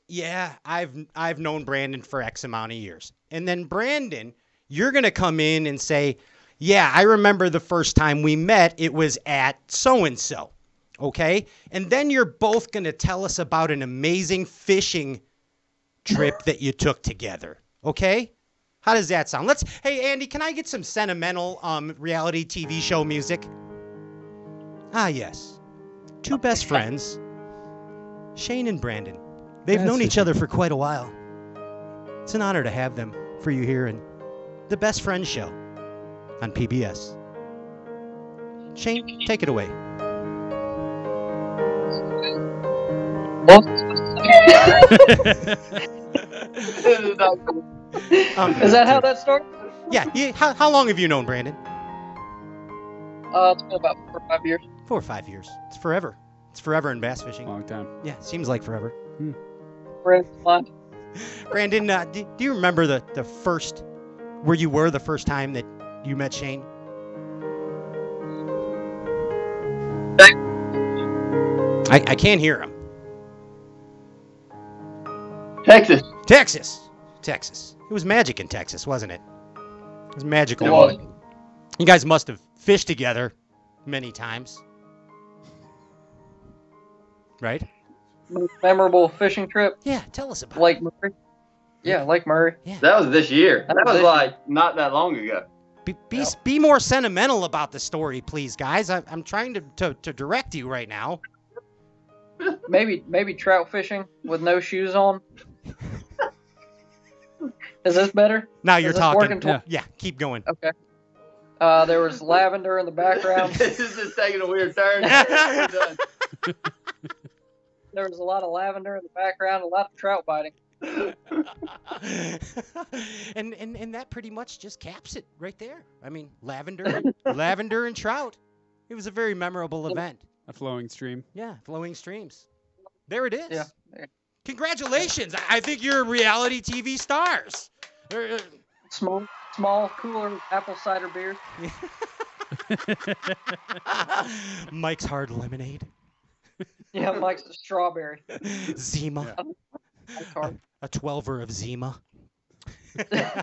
yeah, I've known Brandon for X amount of years. And then Brandon, you're going to come in and say, yeah, I remember the first time we met, it was at so-and-so, okay? And then you're both going to tell us about an amazing fishing trip that you took together, okay? How does that sound? Hey, Andy, can I get some sentimental reality TV show music? Ah, yes. Two best friends, Shane and Brandon. They've known each other for quite a while. It's an honor to have them for you here in the Best Friends Show on PBS. Shane, take it away. Is that how that started? Yeah. How long have you known Brandon? It's been about 4 or 5 years. 4 or 5 years. It's forever. It's forever in bass fishing. Long time. Yeah, seems like forever. Brandon, do you remember the first, where you were the first time that you met Shane? I can't hear him. Texas. It was magic in Texas, wasn't it? It was magical. It was. You guys must have fished together many times. Right? Memorable fishing trip? Yeah, tell us about Lake Murray. Yeah, Lake Murray. Yeah. That was this year. That was like not that long ago. Be more sentimental about the story, please, guys. I'm trying to direct you right now. Maybe trout fishing with no shoes on. Is this better? Now you're talking. Yeah, keep going. Okay. There was lavender in the background. This is just taking a weird turn. There was a lot of lavender in the background, a lot of trout biting. and that pretty much just caps it right there. I mean, lavender and trout. It was a very memorable event. A flowing stream. Yeah, flowing streams. There it is. Yeah. Congratulations. I think you're reality TV stars. Small, cooler apple cider beer. Mike's Hard Lemonade. Yeah, Mike's the strawberry. Zima. Yeah. A 12er of Zima. Yeah.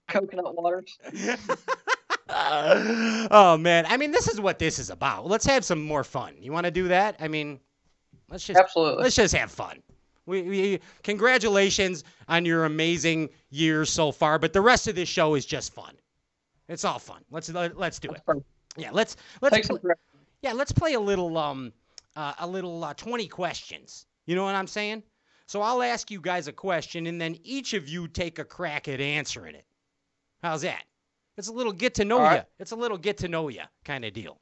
Coconut waters. Oh, man. I mean, this is what this is about. Let's have some more fun. You want to do that? I mean, let's just have fun. We congratulations on your amazing years so far, but the rest of this show is just fun. It's all fun. Let's do it. Yeah, let's play a little 20 questions. You know what I'm saying? So I'll ask you guys a question, and then each of you take a crack at answering it. How's that? It's a little get to know you. It's a little get to know you kind of deal.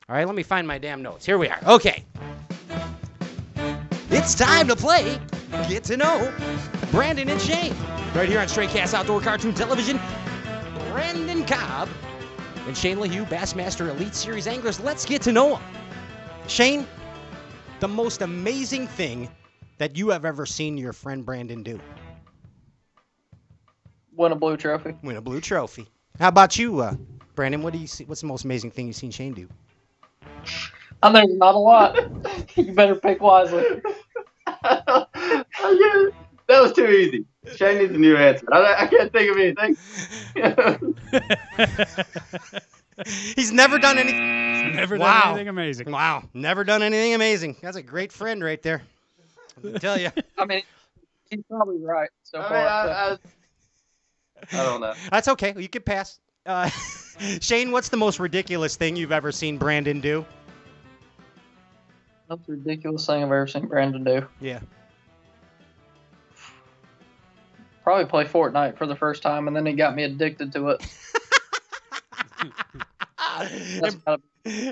All right, let me find my damn notes. Here we are. Okay. It's time to play Get to Know Brandon and Shane. Right here on Stray Cast Outdoor Cartoon Television. Brandon Cobb and Shane Lehew, Bassmaster Elite Series anglers. Let's get to know them. Shane, the most amazing thing that you have ever seen your friend Brandon do? Win a blue trophy. Win a blue trophy. How about you, Brandon? What do you see? What's the most amazing thing you've seen Shane do? I think not a lot. You better pick wisely. That was too easy. Shane needs a new answer. I can't think of anything. He's never done anything. Never done anything amazing. Wow. Never done anything amazing. That's a great friend right there. I tell you. I mean, he's probably right so far. I don't know. That's okay. You can pass. Shane, what's the most ridiculous thing you've ever seen Brandon do? Most ridiculous thing I've ever seen Brandon do. Yeah. Probably play Fortnite for the first time, and then he got me addicted to it.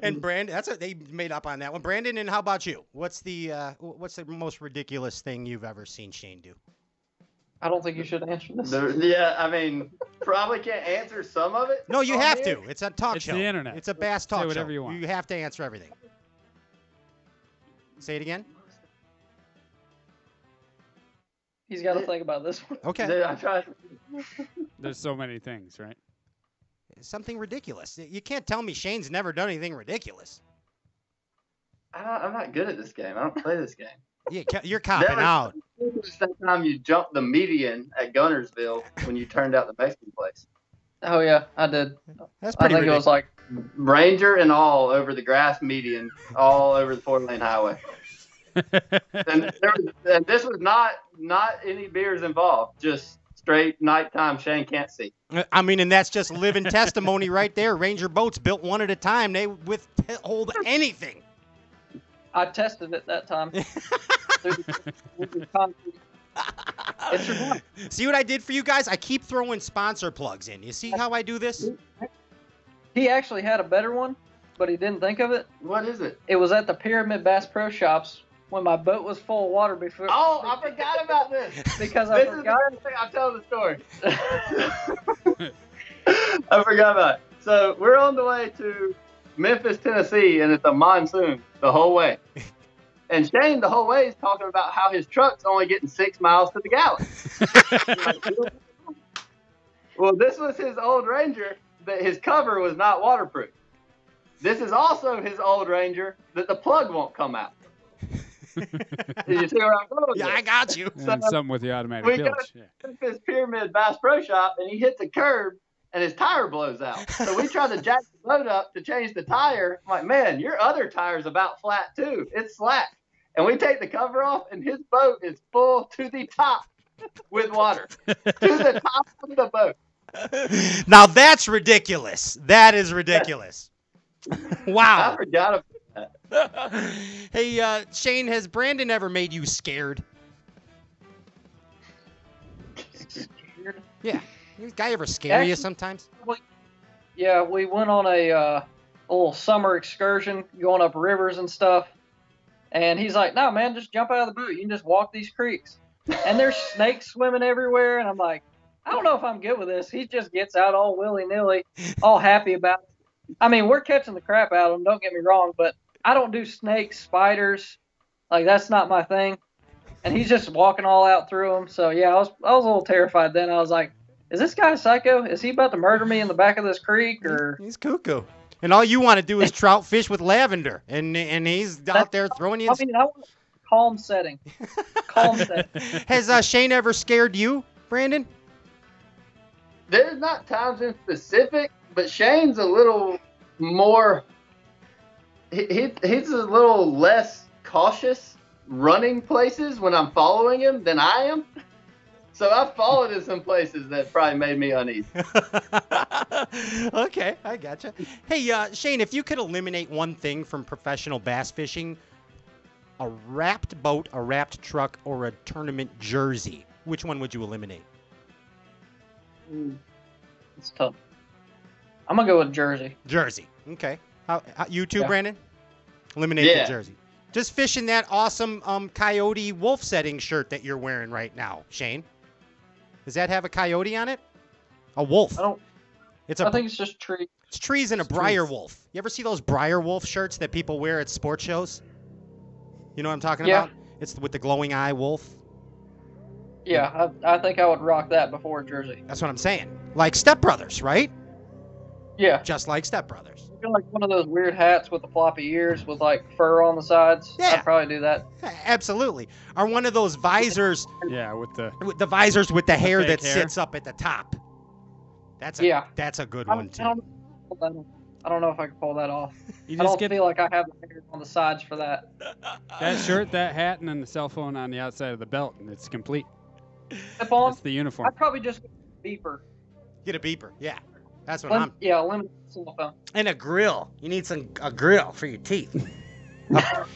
And Brandon, that's what they made up on that one. Brandon, and how about you? What's the most ridiculous thing you've ever seen Shane do? I don't think you should answer this. Yeah, I mean, probably can't answer some of it. No, you have to. It's a talk show. It's the internet. It's a bass talk show. Say whatever show. you want. You have to answer everything. Say it again. He's got to think about this one. Okay. I tried. There's so many things, right? Something ridiculous. You can't tell me Shane's never done anything ridiculous. I'm not good at this game. I don't play this game. Yeah, you're copping out. That time you jumped the median at Gunnersville when you turned out the Mexican place. Oh yeah, I did. That's I pretty think it was like Ranger and all over the grass median, all over the 4-lane highway. and this was not any beers involved, just straight nighttime Shane can't see. I mean, and that's just living testimony right there. Ranger boats built one at a time. They withhold anything. I tested it that time. See what I did for you guys? I keep throwing sponsor plugs in. You see how I do this? He actually had a better one, but he didn't think of it. What is it? It was at the Pyramid Bass Pro Shops when my boat was full of water before. Oh, I forgot about this. Because I forgot. I'm telling the story. I forgot about it. So we're on the way to Memphis, Tennessee, and it's a monsoon the whole way. And Shane the whole way is talking about how his truck's only getting 6 miles to the gallon. Well, this was his old Ranger that his cover was not waterproof. This is also his old Ranger that the plug won't come out. Did you see where I'm going with Yeah, this? I got you. And something with the automatic We bilge. go to this Pyramid Bass Pro Shop, and he hits a curb, and his tire blows out. So we try to jack the boat up to change the tire. I'm like, man, your other tire's about flat, too. It's slack. And we take the cover off, and his boat is full to the top with water. To the top of the boat. Now that's ridiculous. That is ridiculous. Wow. I forgot about that. Hey, Shane, has Brandon ever made you scared? Scared? Yeah. This guy ever scare you Actually- sometimes? Yeah, we went on a little summer excursion going up rivers and stuff. And he's like, no, man, just jump out of the boat. You can just walk these creeks. And there's snakes swimming everywhere. And I'm like, I don't know if I'm good with this. He just gets out all willy-nilly, all happy about it. I mean, we're catching the crap out of them, don't get me wrong, but I don't do snakes, spiders. Like, that's not my thing. And he's just walking all out through them. So, yeah, I was a little terrified then. I was like, is this guy psycho? Is he about to murder me in the back of this creek? Or He's cuckoo. And all you want to do is trout fish with lavender. And he's out there throwing you in. I mean, I want a calm setting. Calm setting. Has Shane ever scared you, Brandon? There's not times in specific, but Shane's a little more. He's a little less cautious running places when I'm following him than I am. So I've followed in some places that probably made me uneasy. Okay, I gotcha. Hey, Shane, if you could eliminate one thing from professional bass fishing, a wrapped boat, a wrapped truck, or a tournament jersey, which one would you eliminate? It's tough. I'm going to go with jersey. Jersey. Okay. How you too, Yeah. Brandon? Eliminate the jersey. Just fishing that awesome coyote wolf setting shirt that you're wearing right now, Shane. Does that have a coyote on it? A wolf. I think it's just tree. It's trees and a briar wolf. You ever see those briar wolf shirts that people wear at sports shows? You know what I'm talking about? It's with the glowing eye wolf. Yeah, I think I would rock that before a jersey. That's what I'm saying. Like Step Brothers, right? Yeah. Just like Step Brothers. I feel like one of those weird hats with the floppy ears with like fur on the sides. Yeah. I'd probably do that. Absolutely. Or one of those visors. Yeah, with the visors with the hair fake that hair. sits up at the top. That's a good one too. I don't know if I can pull that off. You I just don't feel like I have the hair on the sides for that. that shirt, that hat, and then the cell phone on the outside of the belt, and it's complete. Slip on. That's the uniform. I'd probably just get a beeper. Get a beeper. Yeah. That's what I'm. Yeah, limited cell phone. And a grill. You need a grill for your teeth.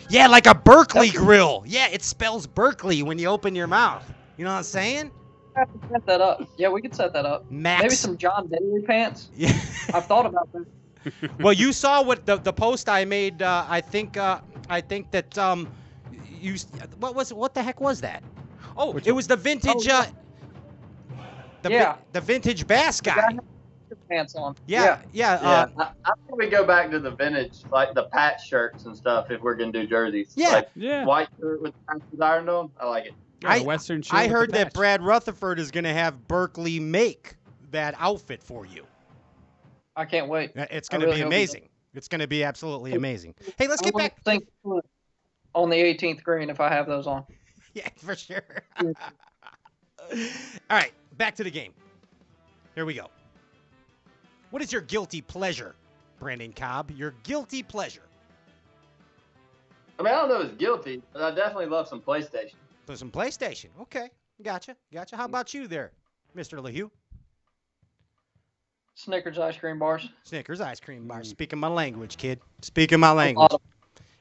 Yeah, like a Berkeley grill. Yeah, it spells Berkeley when you open your mouth. You know what I'm saying? I have to set that up. Yeah, we could set that up. Max. Maybe some John Daly pants. Yeah. I've thought about that. Well, you saw what the post I made. I think that you. What the heck was that? Oh, it was the vintage. The vintage bass guy. Pants on. Yeah. I think we go back to the vintage, like the patch shirts and stuff, if we're gonna do jerseys. Yeah. Like Yeah. white shirt with patches ironed on. I like it. Yeah, the Western shirt I with heard the that patch. Brad Rutherford is going to have Berkeley make that outfit for you. I can't wait. It's going to be amazing. It's going to be absolutely amazing. Hey, let's get back. Think on the 18th green if I have those on. Yeah, for sure. All right, back to the game. Here we go. What is your guilty pleasure, Brandon Cobb? Your guilty pleasure. I mean, I don't know if it's guilty, but I definitely love some PlayStation. So some PlayStation. Okay. Gotcha. How about you there, Mr. Lehew? Snickers ice cream bars. Snickers ice cream bars. Speaking my language, kid. Speaking my language.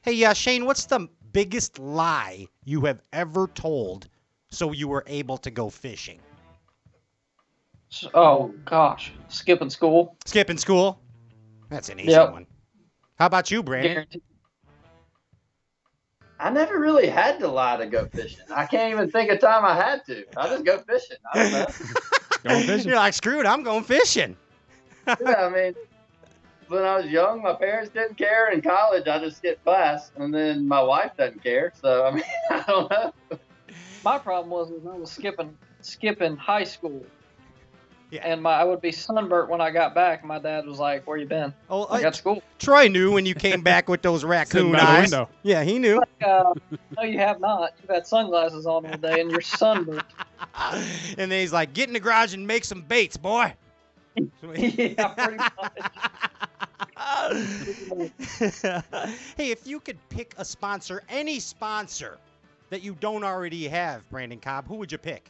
Hey, Shane, what's the biggest lie you have ever told so you were able to go fishing? Oh, gosh. Skipping school. Skipping school? That's an easy one. How about you, Brandon? Guaranteed. I never really had to lie to go fishing. I can't even think of time I had to. I just go fishing. I don't know. Going fishing. You're like, screw it, I'm going fishing. Yeah, I mean, when I was young, my parents didn't care. In college, I just skipped class, and then my wife doesn't care. So, I mean, I don't know. My problem was I was skipping high school. Yeah. And I would be sunburnt when I got back. My dad was like, "Where you been?" Oh, I got to school. Troy knew when you came back with those raccoon by the eyes. window. Yeah, he knew. No, you have not. You've had sunglasses on all day, and you're sunburnt. And then he's like, get in the garage and make some baits, boy. Yeah, pretty much. Hey, if you could pick a sponsor, any sponsor that you don't already have, Brandon Cobb, who would you pick?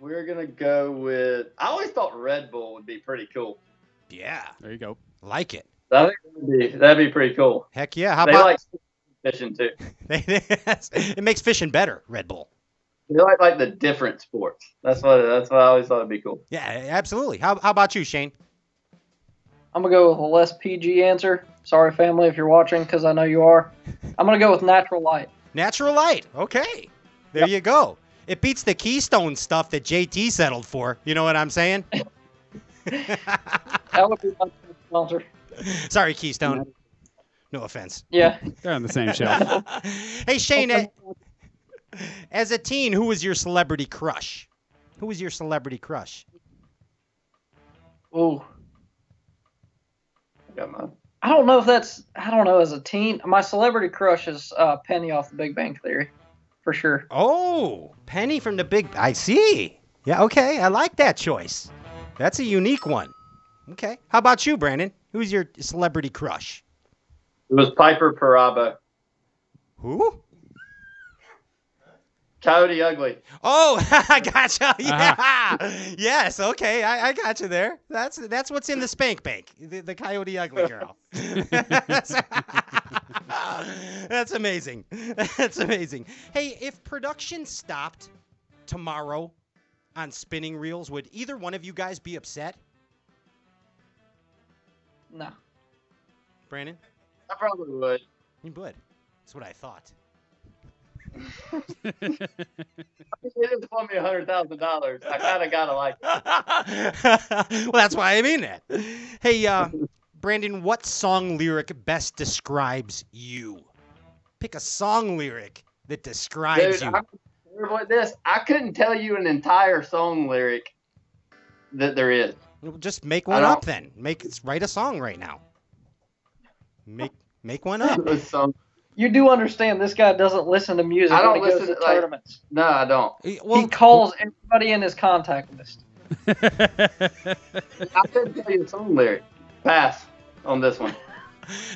We're going to go with, I always thought Red Bull would be pretty cool. Yeah. There you go. Like it. I think that'd be pretty cool. Heck yeah. How They about like fishing, too. it makes fishing better, Red Bull. They like the different sports. That's what I always thought would be cool. Yeah, absolutely. How about you, Shane? I'm going to go with a less PG answer. Sorry, family, if you're watching, because I know you are. I'm going to go with Natural Light. Natural Light. Okay. There you go. It beats the Keystone stuff that JT settled for. You know what I'm saying? That would be my sponsor. Sorry, Keystone. No offense. Yeah. They're on the same shelf. Hey, Shane, as a teen, who was your celebrity crush? Who was your celebrity crush? Ooh. I got mine. I don't know as a teen. My celebrity crush is Penny off the Big Bang Theory. For sure. Oh, Penny from the Big... I see. Yeah, okay. I like that choice. That's a unique one. Okay. How about you, Brandon? Who's your celebrity crush? It was Piper Parabo. Who? Coyote Ugly. Oh, I gotcha. Yeah. Yes, okay. I got you there. That's what's in the spank bank. The Coyote Ugly girl. That's amazing. That's amazing. Hey, if production stopped tomorrow on spinning reels, would either one of you guys be upset? No. Brandon? I probably would. You would. That's what I thought. They just won me $100,000. I kind of gotta like it. Well, that's why I mean that. Hey, Brandon, what song lyric best describes you? Pick a song lyric that describes you. I'm terrible at this. I couldn't tell you an entire song lyric that there is. Just make one up then. Write a song right now. Make one up. You do understand this guy doesn't listen to music I don't when he listen goes to to tournaments. No, I don't. Well, he calls everybody in his contact list. I couldn't tell you a song lyric. Pass on this one.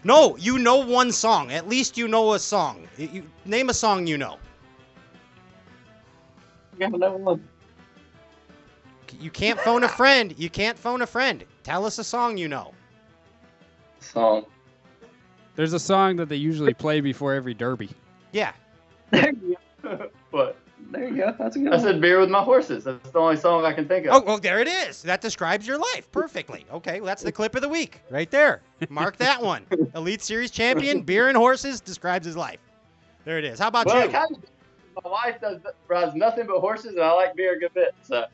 No, you know one song. At least you know a song. You name a song you know. You gotta know one. You can't phone a friend. You can't phone a friend. Tell us a song you know. Song. There's a song that they usually play before every derby. Yeah. There you go. What? There you go. That's a good I one. said beer with my horses. That's the only song I can think of. Oh, well, there it is. That describes your life perfectly. Okay, well, that's the clip of the week right there. Mark that one. Elite Series champion, beer and horses, describes his life. There it is. How about you? My wife rides nothing but horses, and I like beer a good bit. So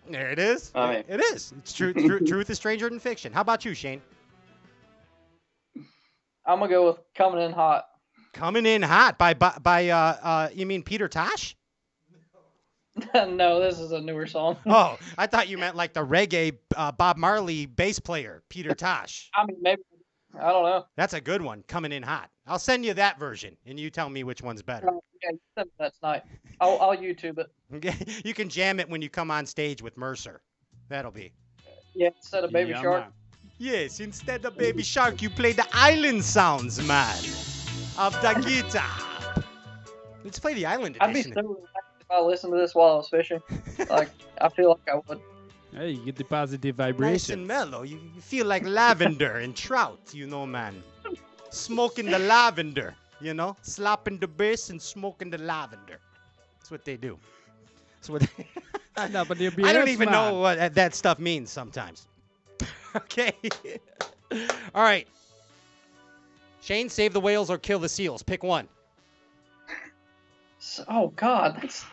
there it is. I mean, it is. It's true. Truth is stranger than fiction. How about you, Shane? I'm gonna go with Coming In Hot. Coming in hot by you mean Peter Tosh? No, this is a newer song. Oh, I thought you meant like the reggae Bob Marley bass player, Peter Tosh. I mean, maybe. I don't know. That's a good one, Coming In Hot. I'll send you that version, and you tell me which one's better. Yeah, you send me that tonight. I'll YouTube it. Okay, you can jam it when you come on stage with Mercer. That'll be. Yeah, instead of Baby Shark. Man. Yes, instead of Baby Shark, you play the island sounds, man, of the guitar. Let's play the island I'd be edition. so relaxed if I listened to this while I was fishing. Like, I feel like I would. Hey, you get the positive Nice vibration. and mellow. You feel like lavender and trout, man. Smoking the lavender, Slopping the bass and smoking the lavender. That's what they do. That's what I don't even know what that stuff means sometimes. Okay. All right. Shane, save the whales or kill the seals. Pick one. Oh, God. That's...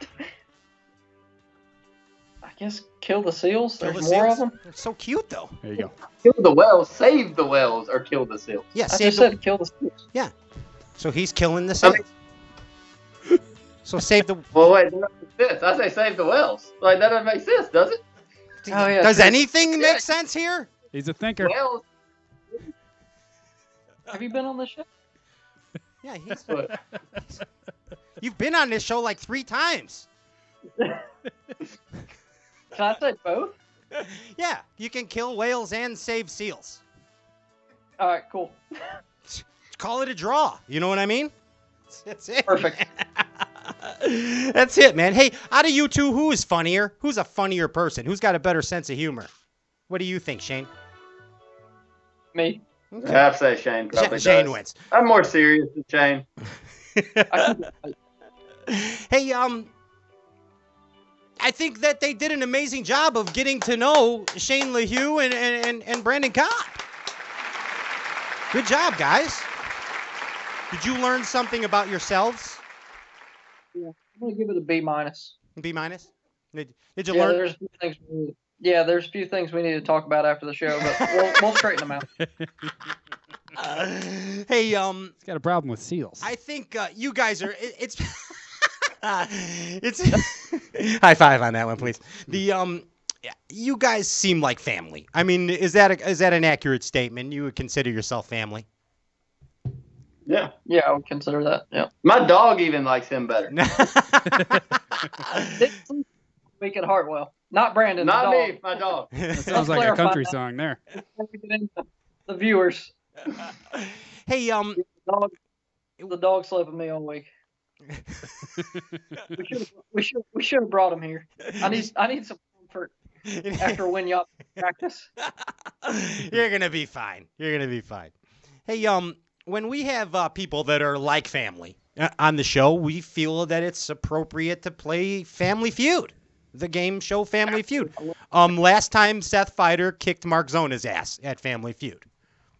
I guess kill the seals. Kill There's the more seals. of them. They're so cute, though. There you go. Kill the whales, save the whales, or kill the seals. Yeah, I save just the. said kill the seals. Yeah. So he's killing the seals. So save the. Well, wait, that doesn't make sense. I say save the whales. Like, that doesn't make sense, does it? Oh, yeah, Does true. anything make sense here? He's a thinker. Whales. Have you been on this show? Yeah, he's. But You've been on this show like 3 times. Can I say both? Yeah, you can kill whales and save seals. All right, cool. Call it a draw. You know what I mean? That's it. Perfect. That's it, man. Hey, out of you two, who is funnier? Who's a funnier person? Who's got a better sense of humor? What do you think, Shane? Me. Okay. I have to say Shane probably Shane does. wins. I'm more serious than Shane. Hey, I think that they did an amazing job of getting to know Shane Lehew and Brandon Cobb. Good job, guys. Did you learn something about yourselves? Yeah, I'm gonna give it a B minus. B minus? Did you Yeah, learn? there's a few things. There's a few things we need to talk about after the show, but we'll straighten them out. Hey, He's got a problem with seals. I think you guys are. It's high five on that one, please. You guys seem like family. I mean, is that an accurate statement? You would consider yourself family? Yeah. Yeah, I would consider that. Yeah. My dog even likes him better. Week at Hartwell, not Brandon. Not the dog. me, my dog. That sounds like a clarify country that. song there. The viewers. Hey, The dog slept with me all week. we should have brought him here. I need some comfort after when y'all practice. You're gonna be fine. Hey, when we have people that are like family on the show, we feel that it's appropriate to play Family Feud, the game show Family Feud. Last time Seth Fighter kicked Mark Zona's ass at Family Feud.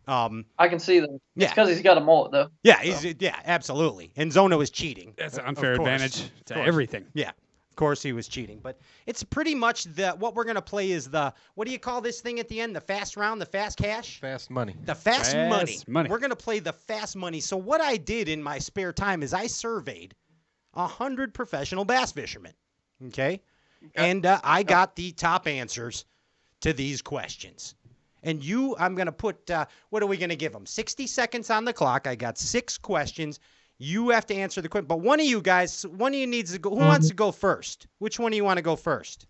I can see that. Yeah. It's because he's got a mullet, though. Yeah, yeah, absolutely. And Zona was cheating. That's an Of unfair course. advantage to Of course. everything. Yeah, of course he was cheating. But it's pretty much what we're going to play is what do you call this thing at the end? The fast round, the fast cash? Fast money. The fast money. money. We're going to play the fast money. So what I did in my spare time is I surveyed 100 professional bass fishermen. Okay? And I got the top answers to these questions. And I'm going to put, what are we going to give them? 60 seconds on the clock. I got 6 questions. You have to answer the question. But one of you needs to go. Who wants to go first? Which one do you want to go first?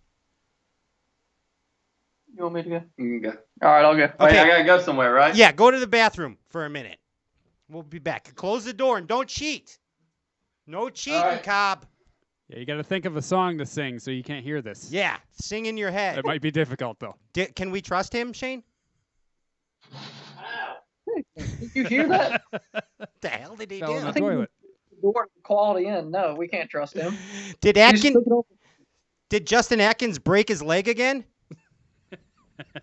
You want me to go? You can go. All right, I'll go. Wait, I gotta go somewhere, right? Yeah, go to the bathroom for a minute. We'll be back. Close the door and don't cheat. No cheating, right. Cobb. Yeah, you got to think of a song to sing so you can't hear this. Yeah, sing in your head. It might be difficult, though. Can we trust him, Shane? Did you hear that? What the hell did he Fell in do? the toilet. Door quality in. No, we can't trust him. Did He's took it over. Did Justin Atkins break his leg again?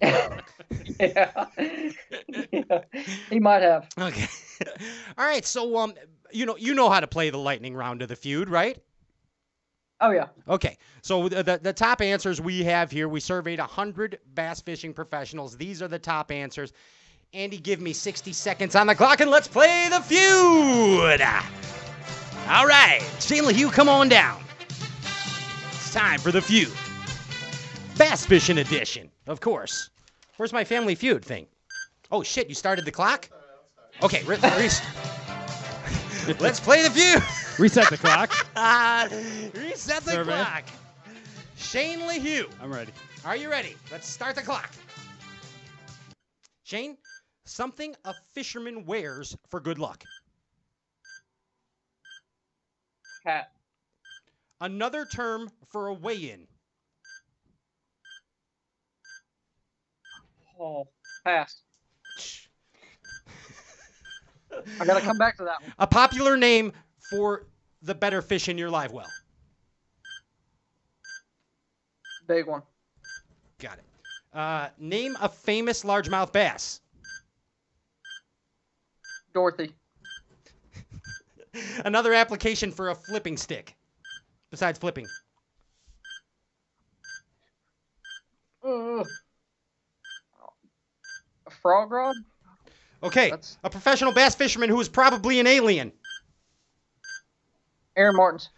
Yeah. He might have. Okay. All right. So you know how to play the lightning round of the feud, right? Oh yeah. Okay. So the top answers we have here, we surveyed 100 bass fishing professionals. These are the top answers. Andy, give me 60 seconds on the clock, and let's play the feud. All right. Shane Lehew, come on down. It's time for the feud. Bass fishing edition, of course. Where's my Family Feud thing? Oh, shit, you started the clock? Okay, let's play the feud. Reset the clock. Reset the Survey. clock. Shane Lehew. I'm ready. Are you ready? Let's start the clock. Shane, something a fisherman wears for good luck. Hat. Another term for a weigh-in. Oh, pass. I gotta come back to that one. A popular name for the better fish in your live well. Big one. Got it. Name a famous largemouth bass. Dorothy. Another application for a flipping stick, besides flipping. A frog rod? Okay, a professional bass fisherman who is probably an alien. Aaron Martins.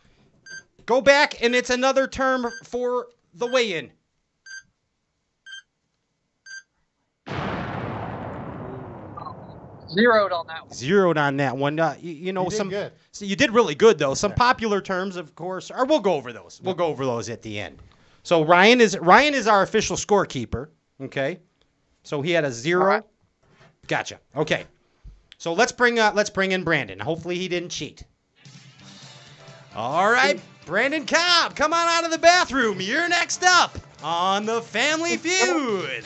Go back, and it's another term for the weigh-in. Zeroed on that one. Zeroed on that one. You know, You did some. good. So you did really good though. Some popular terms, of course, or we'll go over those. We'll go over those at the end. So Ryan is our official scorekeeper. Okay, so he had a 0. All right. Gotcha. Okay, so let's bring in Brandon. Hopefully he didn't cheat. All right, Brandon Cobb, come on out of the bathroom. You're next up on the Family Feud.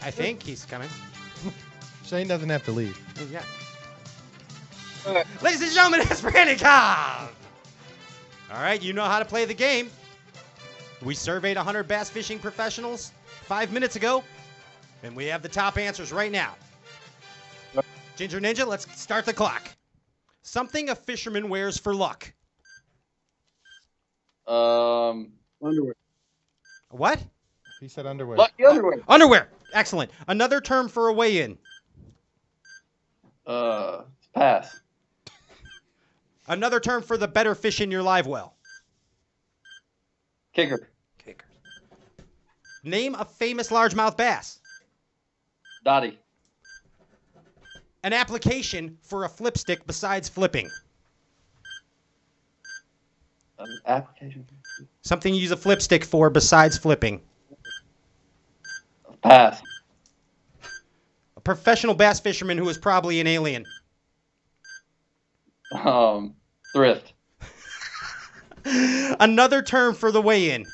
I think he's coming. Shane doesn't have to leave. Yeah. Ladies and gentlemen, it's Brandon Cobb. All right, you know how to play the game. We surveyed 100 bass fishing professionals 5 minutes ago, and we have the top answers right now. Ginger Ninja, let's start the clock. Something a fisherman wears for luck. Underwear. What? He said underwear. Lucky underwear. Underwear. Excellent. Another term for a weigh-in. Pass. Another term for the better fish in your live well. Kicker. Kicker. Name a famous largemouth bass. Dottie. An application for a flip stick besides flipping. Application. Something you use a flip stick for besides flipping. Pass. A professional bass fisherman who is probably an alien. Thrift. Another term for the weigh-in.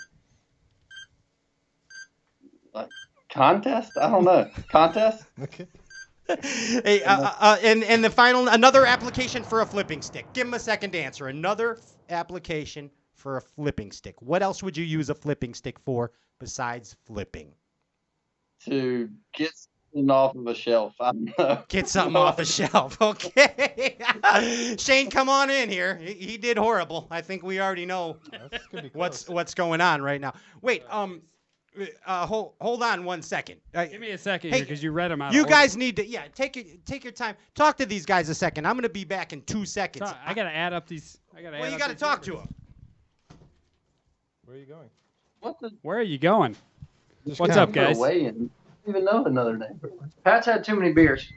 Contest? I don't know. Contest? Okay. Hey, and the final, another application for a flipping stick. Give him a second to answer. Another application for a flipping stick. What else would you use a flipping stick for besides flipping? To get something off of a shelf. I don't know. Get something off a shelf. Okay. Shane, come on in here. He did horrible. I think we already know what's going on right now. Wait, hold on 1 second. Give me a second here because you read them out. You guys need to, take your time. Talk to these guys a second. I'm going to be back in 2 seconds. I got to add up these. Well, you got to talk to them. Where are you going? Where are you going? Just What's count. up, guys? I don't even know another name. Pat's had too many beers.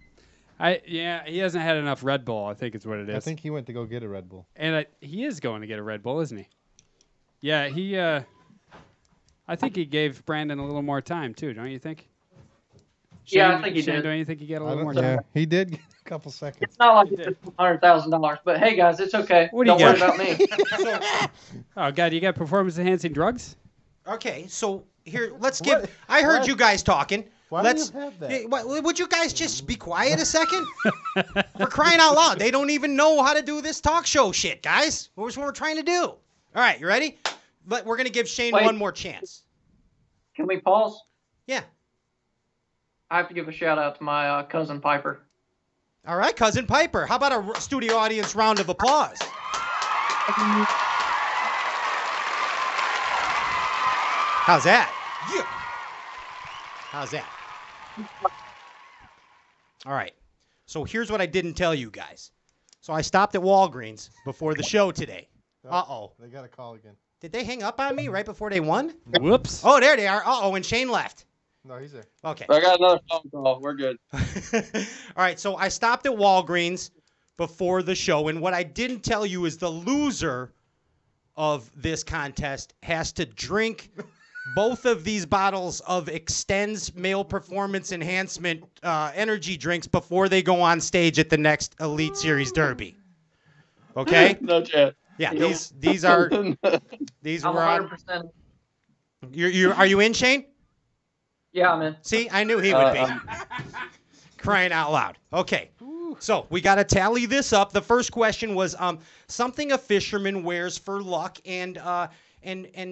Yeah, he hasn't had enough Red Bull, I think is what it is. I think he went to go get a Red Bull. And he is going to get a Red Bull, isn't he? Yeah, I think he gave Brandon a little more time, too, don't you think? Yeah, I think he Shane, did. don't you think he got a little more time? Yeah, he did get a couple seconds. It's not like it's $100,000, but hey, guys, it's okay. What do you Don't got? worry about me. Oh, God, you got performance-enhancing drugs? Okay, so here, let's give. I heard you guys talking. Why do you have that? Would you guys just be quiet a second? For crying out loud, they don't even know how to do this talk show shit, guys. What we're trying to do. All right, you ready? We're gonna give Shane one more chance. Can we pause? Yeah. I have to give a shout out to my cousin Piper. All right, cousin Piper. How about a studio audience round of applause? How's that? Yeah. How's that? All right. So here's what I didn't tell you guys. So I stopped at Walgreens before the show today. Uh-oh. They got a call again. Did they hang up on me right before they won? Whoops. Oh, there they are. Uh-oh, and Shane left. No, he's there. Okay. I got another phone call. We're good. All right, so I stopped at Walgreens before the show, and what I didn't tell you is the loser of this contest has to drink both of these bottles of Extends Male Performance Enhancement energy drinks before they go on stage at the next Elite Series Derby. Okay? No chance. Yeah, these are these I'm were on. 100%. Are you in, Shane? Yeah, I'm in. See, I knew he would be. Crying out loud. Okay. So we got to tally this up. The first question was something a fisherman wears for luck, and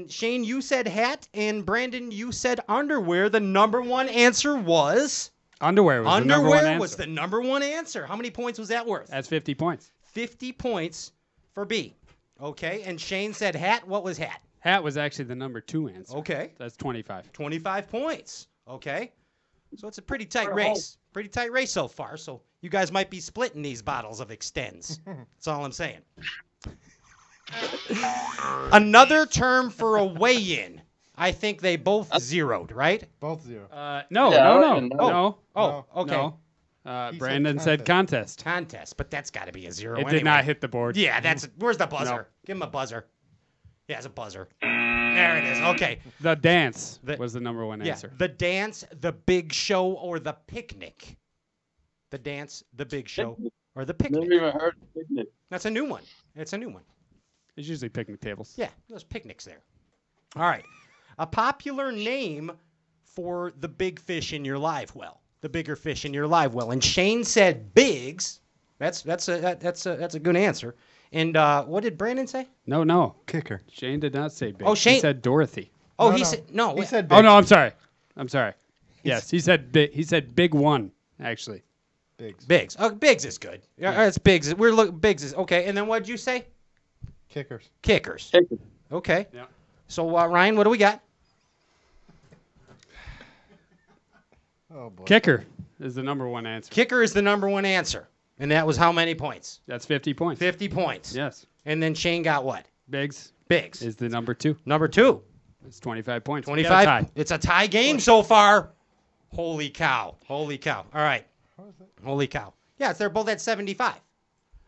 Shane, you said hat, and Brandon, you said underwear. The number one answer was underwear. Was the number one answer. Was the number one answer. How many points was that worth? That's 50 points. 50 points for B. Okay, and Shane said hat. What was hat? Hat was actually the number 2 answer. Okay. That's 25. 25 points. Okay. So it's a pretty tight race. Pretty tight race so far. So you guys might be splitting these bottles of Extends. That's all I'm saying. Another term for a weigh-in. I think they both zeroed, right? Both zero. No. Okay. No. Brandon said contest. Contest, but that's got to be a zero. It did not hit the board. Yeah, where's the buzzer? No. Give him a buzzer. Yeah, it's a buzzer. There it is. Okay. The dance was the number one answer. The dance, the big show, or the picnic. The dance, the big show, or the picnic. Never even heard of picnic. That's a new one. It's a new one. It's usually picnic tables. Yeah, there's picnics there. All right. A popular name for the big fish in your live well. The bigger fish in your live well. And Shane said Biggs. That's a good answer. And what did Brandon say? No. Kicker. Shane did not say Biggs. Oh, Shane. He said Dorothy. Oh, he said no. He said Oh Biggs. no, I'm sorry. Yes, he said big one actually. Biggs. Oh, Biggs is good. Yeah, it's Biggs. Biggs is okay. And then what did you say? Kickers. Kickers. Okay. Yeah. So Ryan, what do we got? Oh boy. Kicker is the number one answer. Kicker is the number one answer. And that was how many points? That's 50 points. 50 points. Yes. And then Shane got what? Biggs Biggs. is the number 2. Number 2. It's 25 points. 25. It's a tie game so far. Holy cow. All right. Holy cow. Yes, they're both at 75.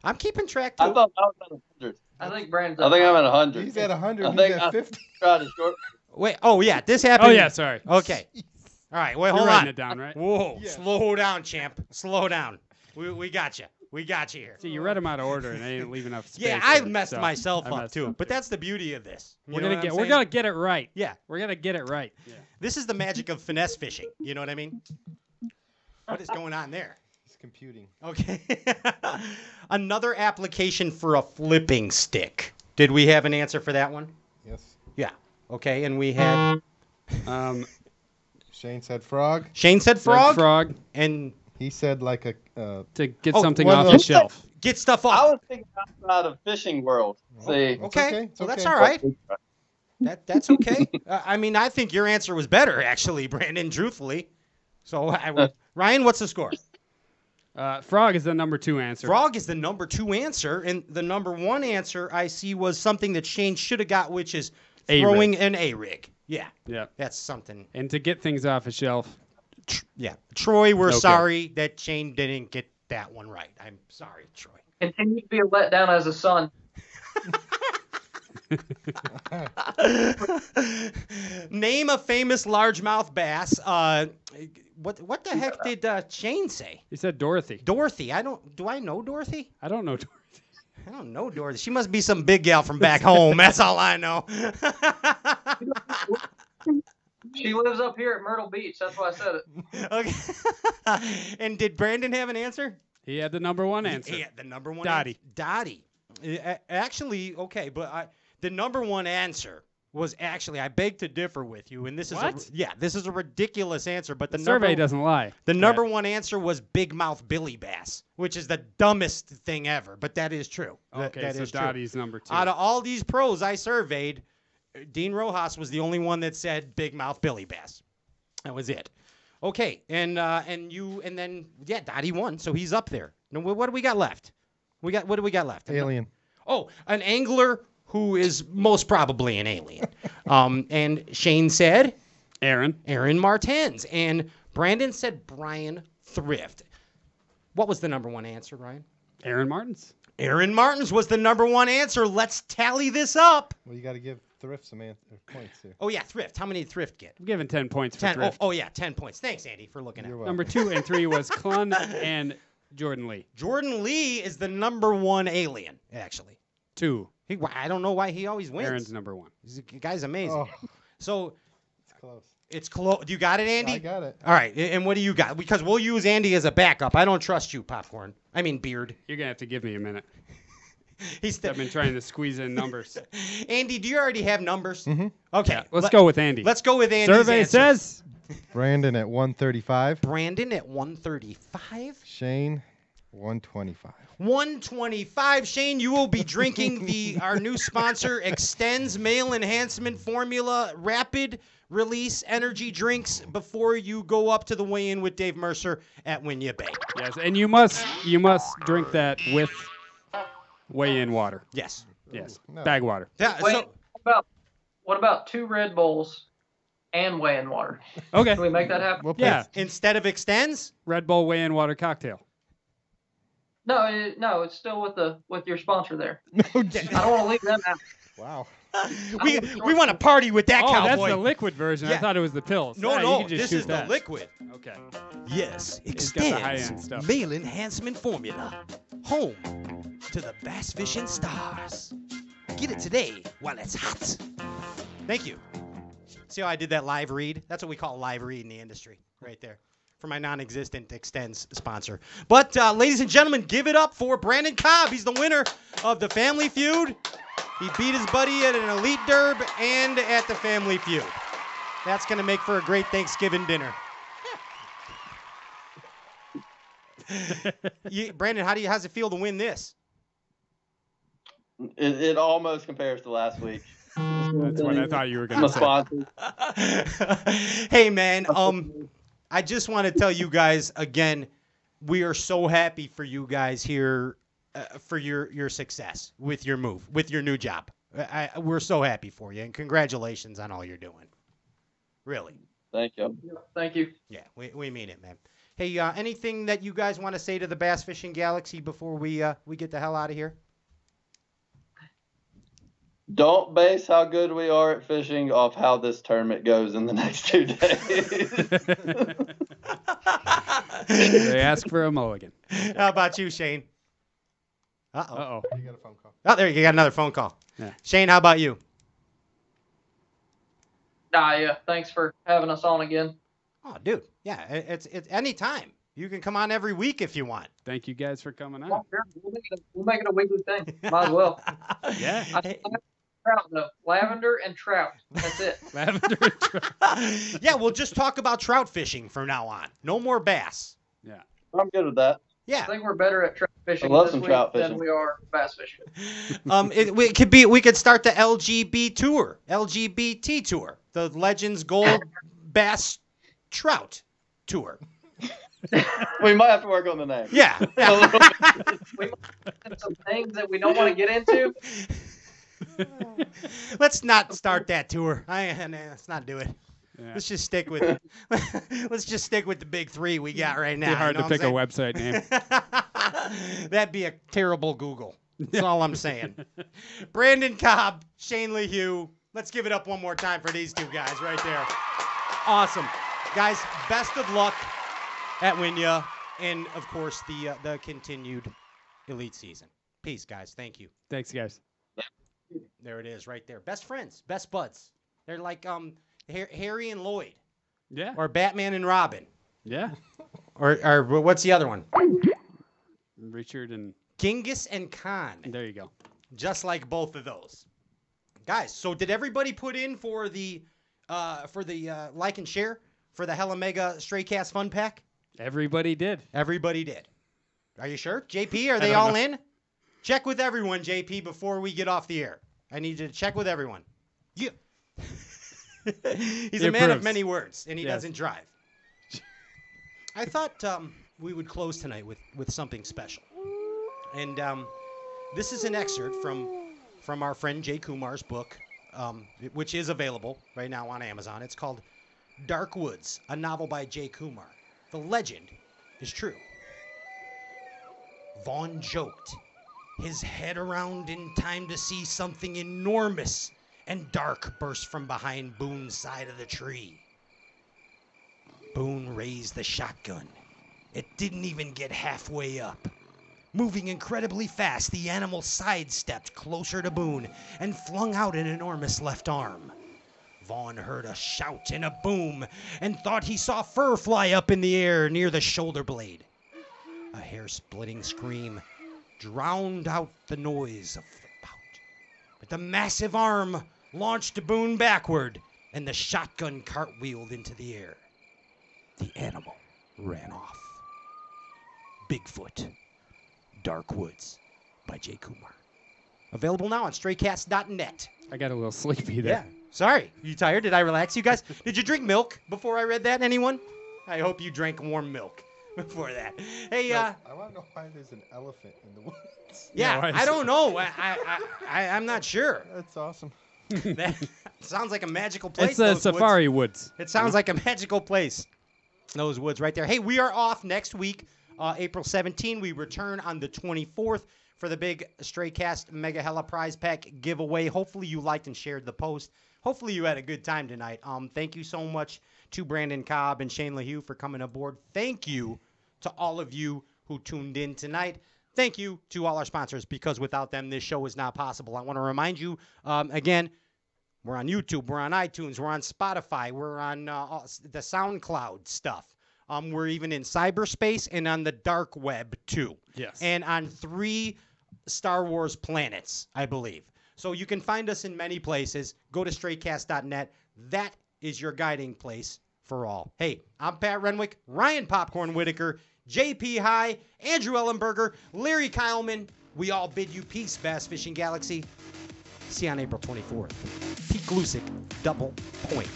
I'm keeping track too. I thought I was at 100. I think Brandon's I think I'm at 100. He's at 100. I He's think at 50. Tried to short. Wait. Oh yeah, this happened. Oh yeah, sorry. Okay. All right. Wait, You're hold writing on. it down, right? Whoa. Yeah. Slow down, champ. Slow down. We got you. We got you here. See, you read them out of order and they didn't leave enough space. Yeah, I for it, messed so myself I up messed too. But that's the beauty of this. You We're know gonna what get I'm we're saying? gonna get it right. Yeah. We're gonna get it right. Yeah. This is the magic of finesse fishing. You know what I mean? What is going on there? He's computing. Okay. Another application for a flipping stick. Did we have an answer for that one? Yes. Yeah. Okay, and we had Shane said frog. Shane said Red frog, frog and He said like a. to get Oh, something one off of the those- shelf. get stuff I off. was thinking outside of fishing world. See, It's Okay, It's so that's okay. all right. That's okay. I mean, I think your answer was better, actually, Brandon. Truthfully. So, Ryan, what's the score? Frog is the number 2 answer. Frog is the number 2 answer, and the number 1 answer I see was something that Shane should have got, which is throwing an A-rig. Yeah, Yeah. that's something. And to get things off a shelf. Yeah, Troy, we're Okay. sorry that Shane didn't get that one right. I'm sorry, Troy. Continue to be a letdown as a son. Name a famous largemouth bass. What the heck did Shane say? He said Dorothy. Dorothy. Do I know Dorothy? I don't know Dorothy. I don't know Dorothy. She must be some big gal from back home. That's all I know. She lives up here at Myrtle Beach. That's why I said it. Okay. And did Brandon have an answer? He had the number 1 answer. Yeah, the number 1. Dottie. Dottie. Actually, okay, but the number 1 answer was actually, I beg to differ with you, and this is What? this is a ridiculous answer, but the survey doesn't lie. The number 1 answer was big mouth billy bass, which is the dumbest thing ever, but that is true. Okay, that so is true. Dottie's number 2. Out of all these pros I surveyed, Dean Rojas was the only one that said big mouth billy bass. That was it. Okay, and then Dottie won, so he's up there. Now, what do we got left? What do we got left? Alien. Oh, an angler who is most probably an alien. And Shane said Aaron Martens, and Brandon said Brian Thrift. What was the number 1 answer, Ryan? Aaron Martens. Aaron Martins was the number one answer. Let's tally this up. Well, you got to give Thrift some points here. Oh, yeah, Thrift. How many did Thrift get? I'm giving 10 points for 10. Thrift. Oh, yeah, 10 points. Thanks, Andy, for looking at it. Number 2 and 3 was Clun and Jordan Lee. Jordan Lee is the number one alien, actually. 2. I don't know why he always wins. Aaron's number 1. The guy's amazing. Oh. So It's close. it's close. Do you got it, Andy? I got it. All right. And what do you got? Because we'll use Andy as a backup. I don't trust you, Popcorn. I mean, Beard. You're going to have to give me a minute. I've been trying to squeeze in numbers. Andy, do you already have numbers? Mm-hmm. Okay. Yeah, let's go with Andy. Let's go with Andy's Survey answer. says Brandon at 135. Brandon at 135. Shane, 125. 125. Shane, you will be drinking our new sponsor, Extends Male Enhancement Formula Rapid Release Energy Drinks before you go up to the weigh-in with Dave Mercer at Winya Bay. yes, and you must drink that with weigh-in water. Yes. Yes, No. bag water. Yeah, Wait, what about 2 Red Bulls and weigh-in water? Okay. Can we make that happen? We'll pay. Yeah, instead of Extends? Red Bull weigh-in water cocktail. No, it's still with your sponsor there. No, I don't want to leave them out. wow. We want to party with that Oh, cowboy. that's the liquid version. Yeah. I thought it was the pills. No, Yeah, you no, can just this shoot is that. the liquid. Okay. Yes, It's got the high-end Extends stuff. Male Enhancement Formula. Home to the bass fishing stars. Get it today while it's hot. Thank you. See how I did that live read? That's what we call a live read in the industry, right there. For my non-existent Extends sponsor. But, ladies and gentlemen, give it up for Brandon Cobb. He's the winner of the Family Feud. He beat his buddy at an Elite Derb and at the Family Feud. That's going to make for a great Thanksgiving dinner. Brandon, how's it feel to win this? It almost compares to last week. That's what I thought you were going My to say. sponsor. Hey, man, I just want to tell you guys again, we are so happy for you guys here for your success with your move, with your new job. We're so happy for you, and congratulations on all you're doing. Really. Thank you. Thank you. Yeah, we mean it, man. Hey, anything that you guys want to say to the Bass Fishing Galaxy before we get the hell out of here? Don't base how good we are at fishing off how this tournament goes in the next 2 days. They ask for a mulligan. How about you, Shane? Uh-oh. Uh-oh. You got a phone call. Oh, there you got another phone call. Yeah. Shane, how about you? Yeah. Thanks for having us on again. Oh, dude. Yeah, it's anytime. You can come on every week if you want. Thank you guys for coming on. We'll make it a weekly thing. Might as well. Yeah. Trout though. Lavender and trout. That's it. Lavender and trout. Yeah, we'll just talk about trout fishing from now on. No more bass. Yeah. I'm good with that. Yeah. I think we're better at trout fishing I love this some week trout than fishing. we are bass fishing. We could start the LGBT tour, the Legends Gold Bass Trout Tour. We might have to work on the name. Yeah. We might have some things that we don't want to get into. Let's not start that tour. Let's not do it. Yeah. Let's just stick with the big 3 we got right now. Be hard you know to pick a what website name. I'm saying? That'd be a terrible Google. That's all I'm saying. Brandon Cobb, Shane Lehew. Let's give it up one more time for these two guys right there. Awesome. Guys, best of luck at Winya and, of course, the continued elite season. Peace, guys. Thank you. Thanks, guys. There it is right there. Best friends, best buds. They're like Harry and Lloyd. Yeah. Or Batman and Robin. Yeah. Or what's the other one? Richard and Genghis and Khan. there you go. Just like both of those. Guys, so did everybody put in for the like and share for the Hella Mega Stray Cast Fun Pack? Everybody did. Everybody did. Are you sure? JP, are they all in? Check with everyone, JP, before we get off the air. I need you to check with everyone. Yeah. He's He a man of approves. many words, and he Yes. doesn't drive. I thought we would close tonight with something special. And this is an excerpt from our friend Jay Kumar's book, which is available right now on Amazon. It's called Dark Woods, a novel by Jay Kumar. The legend is true. Vaughn joked his head around in time to see something enormous and dark burst from behind Boone's side of the tree. Boone raised the shotgun. It didn't even get halfway up. Moving incredibly fast, the animal sidestepped closer to Boone and flung out an enormous left arm. Vaughn heard a shout and a boom and thought he saw fur fly up in the air near the shoulder blade. A hair-splitting scream drowned out the noise of the bout. But the massive arm launched Boone backward, and the shotgun cartwheeled into the air. The animal ran off. Bigfoot, Dark Woods by Jay Kumar. Available now on StrayCast.net. I got a little sleepy there. Yeah. Sorry. You tired? Did I relax you guys? Did you drink milk before I read that? Anyone? I hope you drank warm milk before that. Hey, I want to know why there's an elephant in the woods. Yeah, I don't know. I'm not sure. That's awesome. That sounds like a magical place. It's the Safari Woods. It sounds like a magical place. Those woods right there. Hey, we are off next week, April 17. We return on the 24th for the big StrayCast Mega Hella Prize Pack giveaway. Hopefully you liked and shared the post. Hopefully you had a good time tonight. Thank you so much to Brandon Cobb and Shane Lehew for coming aboard. Thank you to all of you who tuned in tonight. Thank you to all our sponsors, because without them, this show is not possible. I want to remind you, again, we're on YouTube, we're on iTunes, we're on Spotify, we're on the SoundCloud stuff. We're even in cyberspace and on the dark web, too. Yes. And on 3 Star Wars planets, I believe. So you can find us in many places. Go to StrayCast.net. That is your guiding place for all. Hey, I'm Pat Renwick, Ryan Popcorn Whitaker, JP High, Andrew Ellenberger, Larry Kyleman. We all bid you peace, Bass Fishing Galaxy. See you on April 24th. Pete Glusick, double point.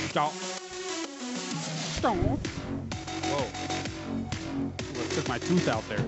Stop. Stop. Whoa. Took my tooth out there.